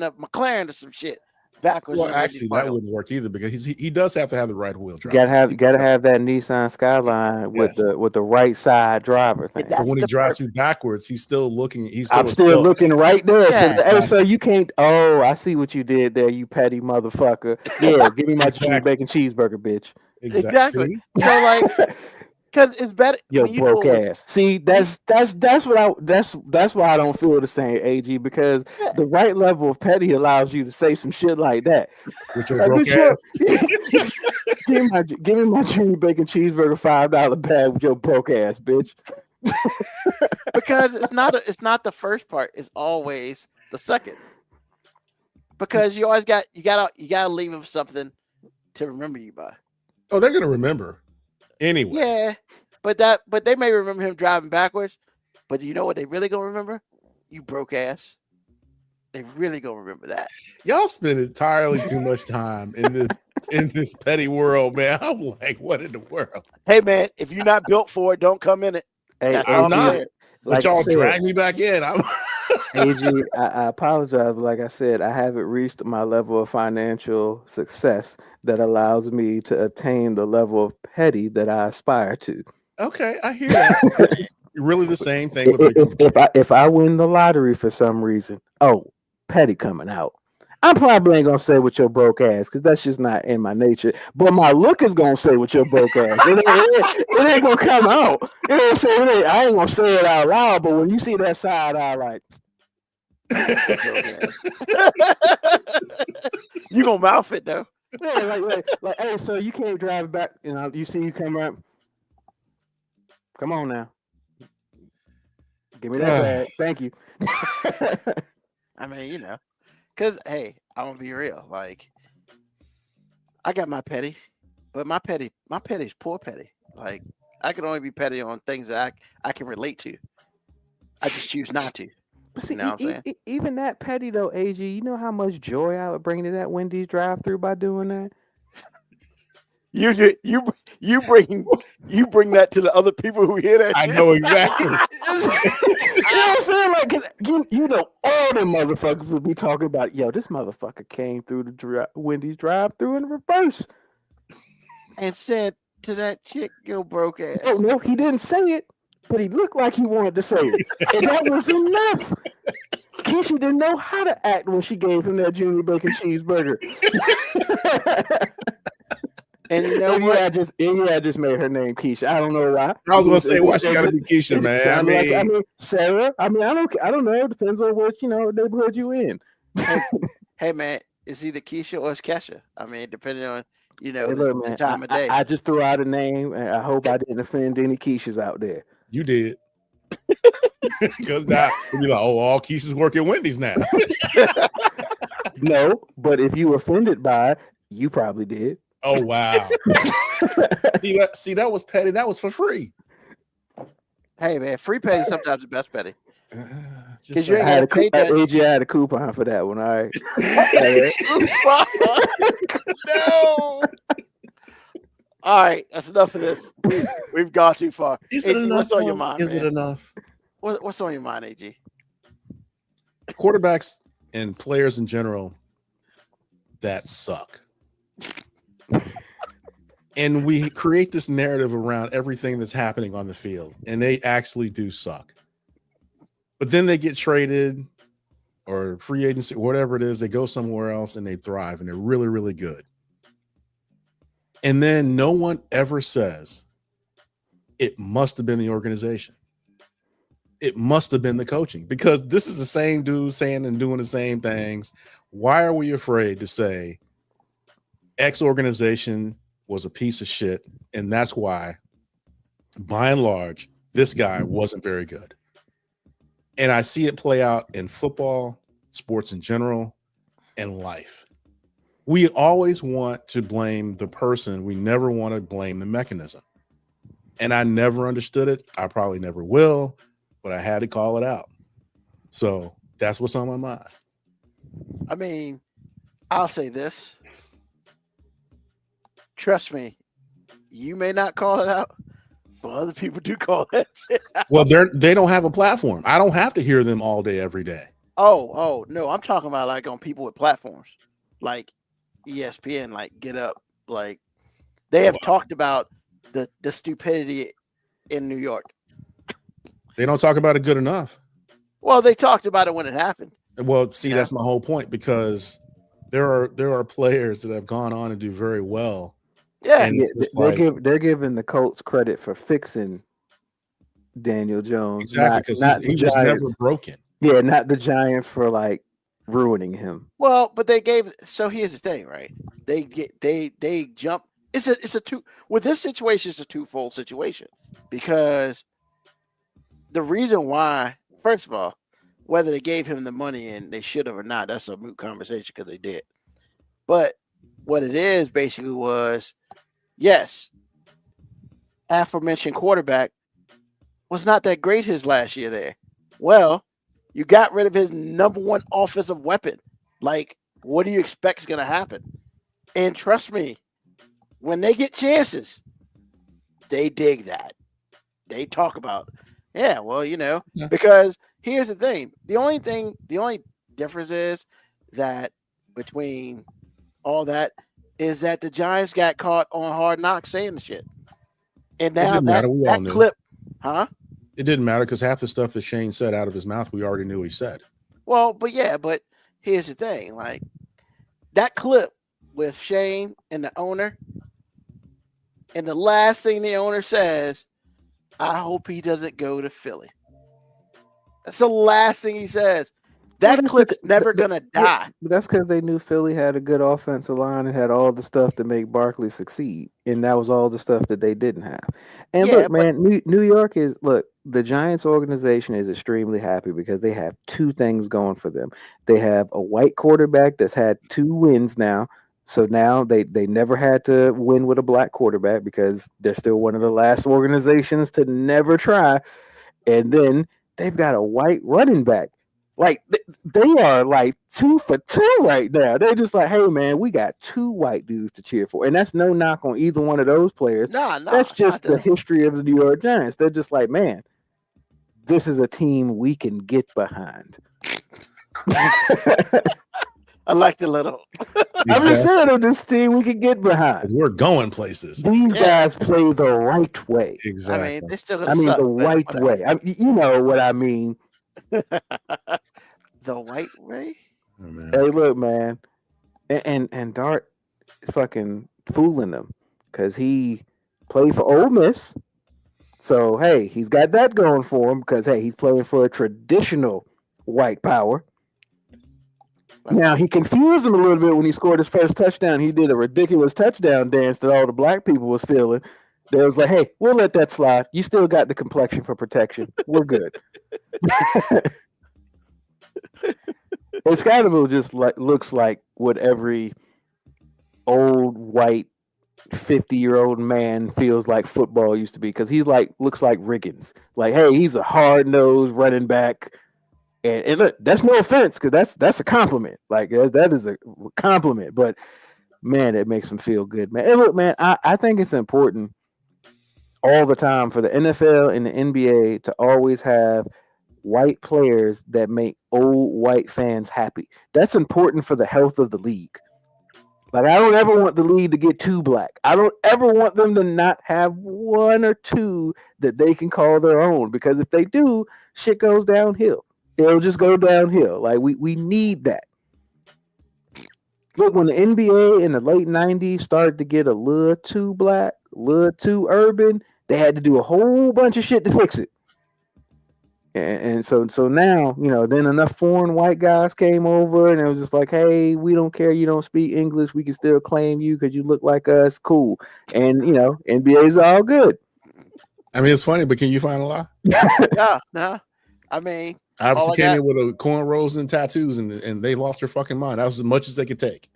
a McLaren or some shit backwards. Well, actually, that wouldn't work either because he does have to have the right wheel drive. You gotta have that Nissan Skyline with the right side driver thing. So when he drives through backwards, he's still looking. I'm still looking right there. Yeah. So you can't. Oh, I see what you did there, you petty motherfucker. Yeah, give me my junior bacon cheeseburger, bitch. Exactly. So like, because it's better. Yo, broke ass. See, that's why I don't feel the same, AG, because the right level of petty allows you to say some shit like that. With your broke ass. Give me my junior bacon cheeseburger $5 bag with your broke ass, bitch. Because it's not the first part. It's always the second. Because you always gotta leave them something to remember you by. Oh, they're gonna remember. Anyway. Yeah, but they may remember him driving backwards, but you know what they really gonna remember? You broke ass. They really gonna remember that. Y'all spend entirely too much time in this petty world, man. I'm like, what in the world? Hey man, if you're not built for it, don't come in it. Hey, That's AG, all I'm not. saying. But like I y'all said, drag me back in. AG, I apologize. But like I said, I haven't reached my level of financial success that allows me to attain the level of petty that I aspire to. Okay, I hear that. Which is really the same thing with Big If I win the lottery for some reason, oh, petty coming out. I probably ain't gonna say with your broke ass because that's just not in my nature. But my look is gonna say with your broke ass. It ain't gonna come out. You know what I'm saying? I ain't gonna say it out loud. But when you see that side eye, like You gonna mouth it though. yeah, like, hey, so you can't drive back. You know, you see you come up. Come on now, give me that bag. Thank you. I mean, you know, because hey, I'm gonna be real. Like, I got my petty, but my petty's poor petty. Like, I can only be petty on things that I can relate to. I just choose not to. But see, You know what I'm saying? even that petty though, AG, you know how much joy I would bring to that Wendy's drive-through by doing that. You bring that to the other people who hear that. I shit. know exactly. You know what I'm saying? Like, 'cause you know, all them motherfuckers would be talking about, yo, this motherfucker came through the Wendy's drive-through in reverse. And said to that chick, "Yo, broke ass." Oh no, he didn't say it, but he looked like he wanted to say it, and that was enough. Keisha didn't know how to act when she gave him that junior bacon cheeseburger. And you know And what? I just made her name Keisha. I don't know why. I was gonna say, why she gotta be Keisha, man? I mean, Sarah. I mean, I don't know. It depends on what neighborhood you in. Hey man, it's either Keisha or it's Kesha. I mean, depending on Hey, the look, man, time of day. I just threw out a name, and I hope I didn't offend any Keishas out there. you did. Because now we'll be like, oh, all Keisha's working Wendy's now. No, but if you offended by it, you probably did. Oh wow. See, that was petty. That was for free. Hey man, free petty sometimes the best petty. Just 'Cause you saying. ain't I had gotta pay that. AG, I had a coupon for that one. All right. No. All right, that's enough of this. We've gone too far. Is it AG, enough? what's on your though? mind? Is man? it enough? What's on your mind, AG? Quarterbacks and players in general that suck. And we create this narrative around everything that's happening on the field, and they actually do suck. But then they get traded or free agency, whatever it is, they go somewhere else and they thrive and they're really, really good. And then no one ever says it must have been the organization. It must have been the coaching, because this is the same dude saying and doing the same things. Why are we afraid to say X organization was a piece of shit, and that's why, by and large, this guy wasn't very good? And I see it play out in football, sports in general, and life. We always want to blame the person. We never want to blame the mechanism. And I never understood it. I probably never will, but I had to call it out. So that's what's on my mind. I mean, I'll say this. Trust me, you may not call it out, but other people do call that shit out. Well, they don't have a platform. I don't have to hear them all day, every day. Oh, no, I'm talking about like on people with platforms, like ESPN, like Get Up, like they have talked about the stupidity in New York. They don't talk about it good enough. Well, they talked about it when it happened. Well, see, Yeah. that's my whole point, because there are players that have gone on and do very well. Yeah, And Yeah, it's just they're giving the Colts credit for fixing Daniel Jones. exactly, because not he the was never Giants. broken. Yeah, not the Giants for like ruining him. well, but they gave. So here's the thing, right? They jump. It's a two. With this situation, it's a twofold situation, because the reason why, first of all, whether they gave him the money and they should have or not, that's a moot conversation because they did. But what it is basically was, yes, aforementioned quarterback was not that great his last year there. Well, You got rid of his number one offensive weapon. Like, what do you expect is going to happen? And trust me, when they get chances, they dig that. They talk about, yeah, well, because here's the thing. The only difference is that between all that is that the Giants got caught on Hard Knocks saying the shit. And now that clip, huh? It didn't matter because half the stuff that Shane said out of his mouth, we already knew he said. Well, but here's the thing. Like, that clip with Shane and the owner, and the last thing the owner says, I hope he doesn't go to Philly. That's the last thing he says. That clip's never going to die. That's because they knew Philly had a good offensive line and had all the stuff to make Barkley succeed. And that was all the stuff that they didn't have. And look, man, New York the Giants organization is extremely happy because they have two things going for them. They have a white quarterback that's had 2 wins now. So now they never had to win with a black quarterback because they're still one of the last organizations to never try. And then they've got a white running back. Like, they are like 2 for 2 right now. They're just like, hey, man, we got 2 white dudes to cheer for. And that's no knock on either one of those players. No, that's just the history of the New York Giants. They're just like, man, this is a team we can get behind. I like the little. I'm just saying of this team we can get behind. We're going places. These guys play the right way. Exactly. I mean, they're still going to suck. The right way. You know what I mean. The white way? Oh, hey, look, man. And Dart is fucking fooling them because he played for Ole Miss. So, hey, he's got that going for him because, hey, he's playing for a traditional white power. Now, he confused him a little bit when he scored his first touchdown. He did a ridiculous touchdown dance that all the black people was feeling. They was like, hey, we'll let that slide. You still got the complexion for protection. We're good. It's kind of just like looks like what every old white 50-year-old man feels like football used to be because he's like looks like Riggins. Like, hey, he's a hard-nosed running back. And look, that's no offense because that's a compliment. Like that is a compliment. But man, it makes him feel good, man. And look, man, I think it's important all the time for the NFL and the NBA to always have white players that make old white fans happy. That's important for the health of the league. Like, I don't ever want the league to get too black. I don't ever want them to not have 1 or 2 that they can call their own because if they do, shit goes downhill. It'll just go downhill. Like, we need that. Look, when the NBA in the late 90s started to get a little too black, a little too urban, they had to do a whole bunch of shit to fix it. And so now, then enough foreign white guys came over and it was just like, hey, we don't care you don't speak English. We can still claim you because you look like us. Cool. And, NBA's all good. I mean, it's funny, but can you find a lie? No. I mean, obviously came in with a cornrows and tattoos and they lost their fucking mind. That was as much as they could take.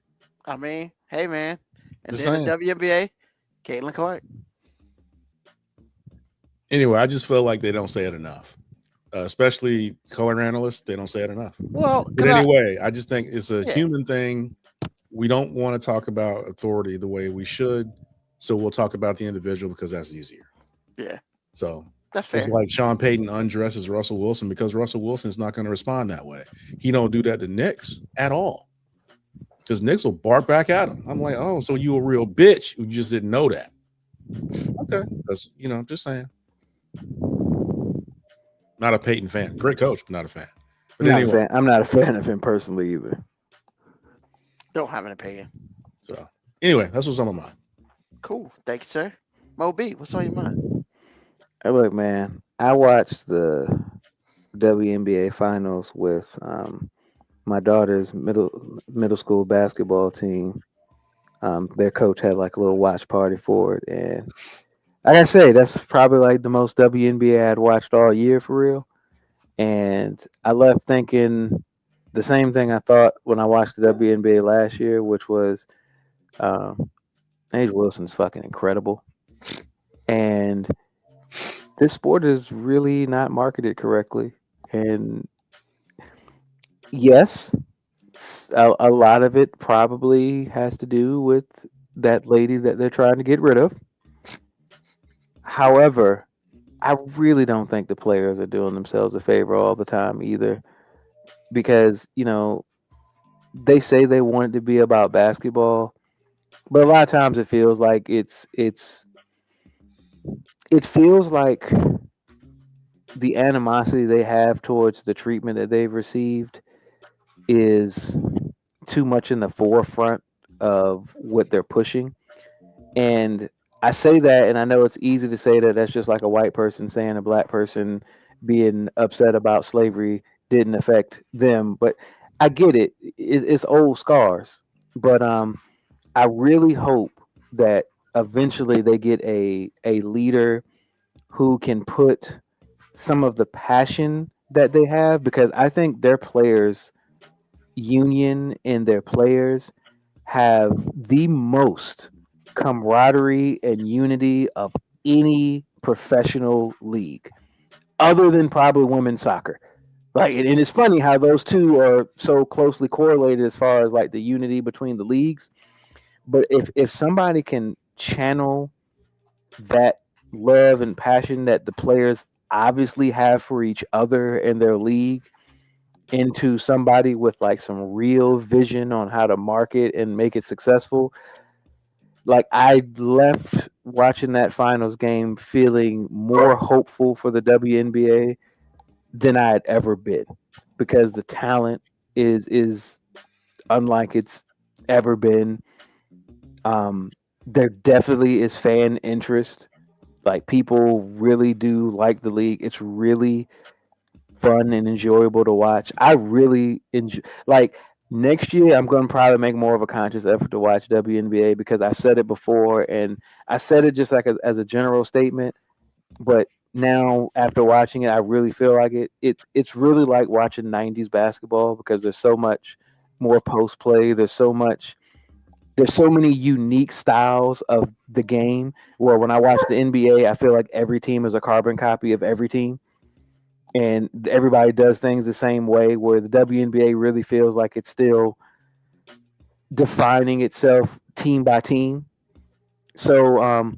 I mean, hey, man. And Just then saying. the WNBA, Caitlin Clark. Anyway, I just feel like they don't say it enough. Especially color analysts, they don't say it enough. Well, but anyway, I just think it's a human thing. We don't want to talk about authority the way we should, so we'll talk about the individual because that's easier. Yeah. So that's fair. It's like Sean Payton undresses Russell Wilson because Russell Wilson's not going to respond that way. He don't do that to Knicks at all because Knicks will bark back at him. I'm like, oh, so you a real bitch? You just didn't know that. Okay, because I'm just saying. Not a Peyton fan. Great coach, but not a fan. But anyway, I'm not a fan of him personally either. Don't have an opinion. So anyway, that's what's on my mind. Cool. Thank you, sir. Mo B, what's on your mind? Hey, look, man, I watched the WNBA finals with my daughter's middle school basketball team. Their coach had like a little watch party for it, and like I say, that's probably like the most WNBA I'd watched all year for real. And I left thinking the same thing I thought when I watched the WNBA last year, which was A'ja Wilson's fucking incredible. And this sport is really not marketed correctly. And Yes, a lot of it probably has to do with that lady that they're trying to get rid of. However, I really don't think the players are doing themselves a favor all the time either, because they say they want it to be about basketball, but a lot of times it feels like it feels like the animosity they have towards the treatment that they've received is too much in the forefront of what they're pushing. And I say that, and I know it's easy to say that that's just like a white person saying a black person being upset about slavery didn't affect them. But I get it. It's old scars. But I really hope that eventually they get a leader who can put some of the passion that they have, because I think their players union and their players have the most camaraderie and unity of any professional league other than probably women's soccer. Like, and it's funny how those two are so closely correlated as far as like the unity between the leagues. But if somebody can channel that love and passion that the players obviously have for each other and their league into somebody with like some real vision on how to market and make it successful, like I left watching that finals game feeling more hopeful for the WNBA than I had ever been, because the talent is unlike it's ever been. There definitely is fan interest. Like, people really do like the league. It's really fun and enjoyable to watch. I really enjoy. Like, next year, I'm going to probably make more of a conscious effort to watch WNBA, because I've said it before, and I said it just like as a general statement. But now, after watching it, I really feel like it's really like watching 90s basketball, because there's so much more post play. There's so many unique styles of the game, where when I watch the NBA, I feel like every team is a carbon copy of every team, and everybody does things the same way, where the WNBA really feels like it's still defining itself team by team. So,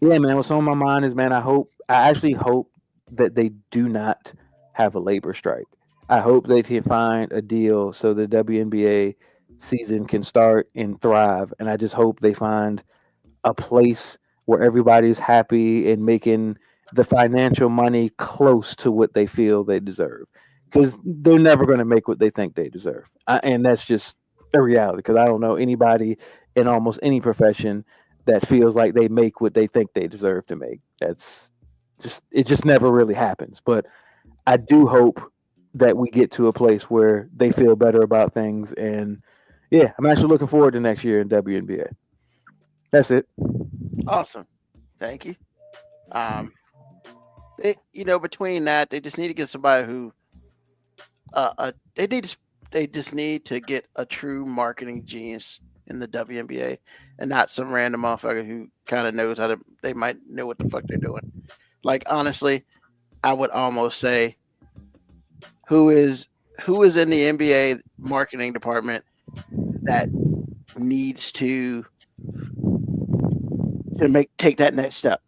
yeah, man, what's on my mind is, man, I actually hope that they do not have a labor strike. I hope they can find a deal so the WNBA season can start and thrive. And I just hope they find a place where everybody's happy and making the financial money close to what they feel they deserve, because they're never going to make what they think they deserve. And that's just a reality, because I don't know anybody in almost any profession that feels like they make what they think they deserve to make. It just never really happens. But I do hope that we get to a place where they feel better about things. And yeah, I'm actually looking forward to next year in WNBA. That's it. Awesome. Thank you. Between that, they just need to get somebody who, they just need to get a true marketing genius in the WNBA, and not some random motherfucker who kind of knows they might know what the fuck they're doing. Like, honestly, I would almost say, who is in the NBA marketing department that needs to take that next step?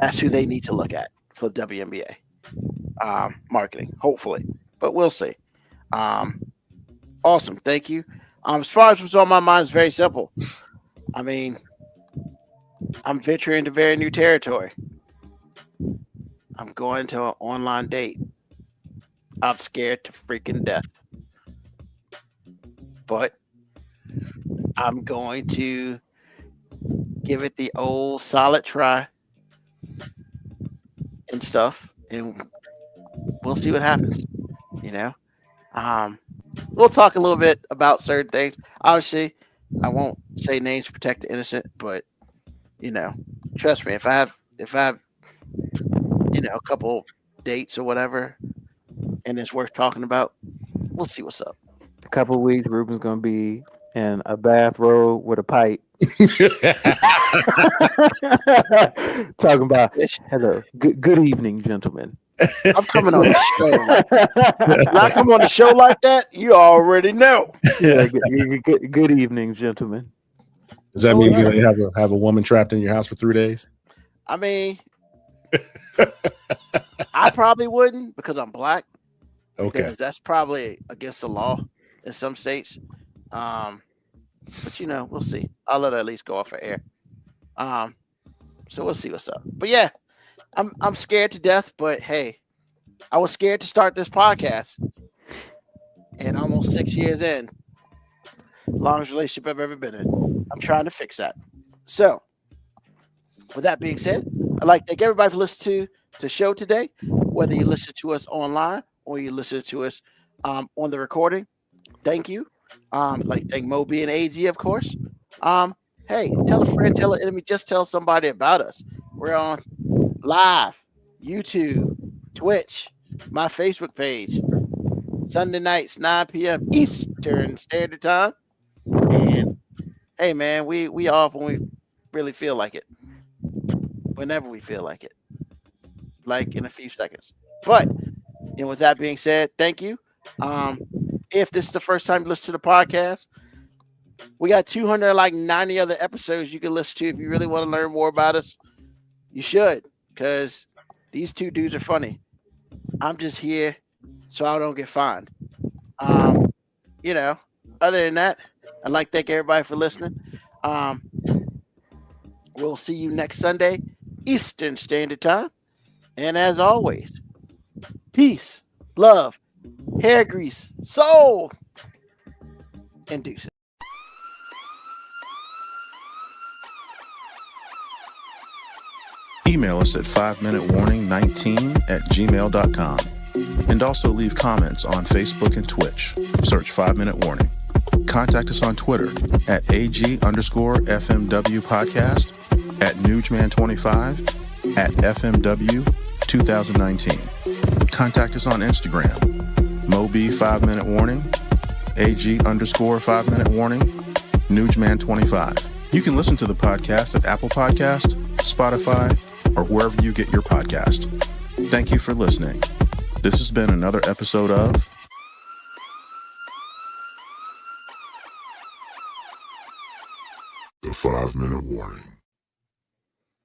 That's who they need to look at for the WNBA marketing, hopefully, but we'll see. Awesome, thank you. As far as what's on my mind, is very simple. I mean, I'm venturing into very new territory. I'm going to an online date. I'm scared to freaking death, but I'm going to give it the old solid try and stuff, and we'll see what happens. We'll talk a little bit about certain things. Obviously, I won't say names to protect the innocent, but trust me, if I have a couple dates or whatever, and it's worth talking about, we'll see what's up. A couple of weeks, Ruben's gonna be in a bathrobe with a pipe, talking about, hello, good evening, gentlemen. I'm coming on the show. When I come on the show like that, you already know. Yeah, good evening, gentlemen. Does that mean you're gonna have a woman trapped in your house for 3 days? I mean, I probably wouldn't because I'm black. Okay. Because that's probably against the law in some states. But we'll see. I'll let her at least go off her air. So we'll see what's up. But yeah, I'm scared to death. But hey, I was scared to start this podcast, and almost 6 years in, longest relationship I've ever been in. I'm trying to fix that. So, with that being said, I'd like to thank everybody for listening to the show today. Whether you listen to us online or you listen to us on the recording, thank you. Thank Moby and AG, of course. Hey, tell a friend, tell an enemy, just tell somebody about us. We're on live, YouTube, Twitch, my Facebook page, Sunday nights, 9 p.m. Eastern Standard Time. And hey, man, we off when we really feel like it. Whenever we feel like it. Like in a few seconds. But, with that being said, thank you. If this is the first time you listen to the podcast, we got 290 other episodes you can listen to. If you really want to learn more about us, you should, because these two dudes are funny. I'm just here so I don't get fined. Other than that, I'd like to thank everybody for listening. We'll see you next Sunday, Eastern Standard Time. And as always, peace, love, hair grease, soul, and deuces. Email us at 5minutewarning19@gmail.com. And also leave comments on Facebook and Twitch. Search 5 Minute Warning. Contact us on Twitter at AG_FMW podcast, at Nugman25, at FMW 2019. Contact us on Instagram, Moby 5 Minute Warning, AG_5 Minute Warning, Nugman25. You can listen to the podcast at Apple Podcast, Spotify, or wherever you get your podcast. Thank you for listening. This has been another episode of The 5 Minute Warning.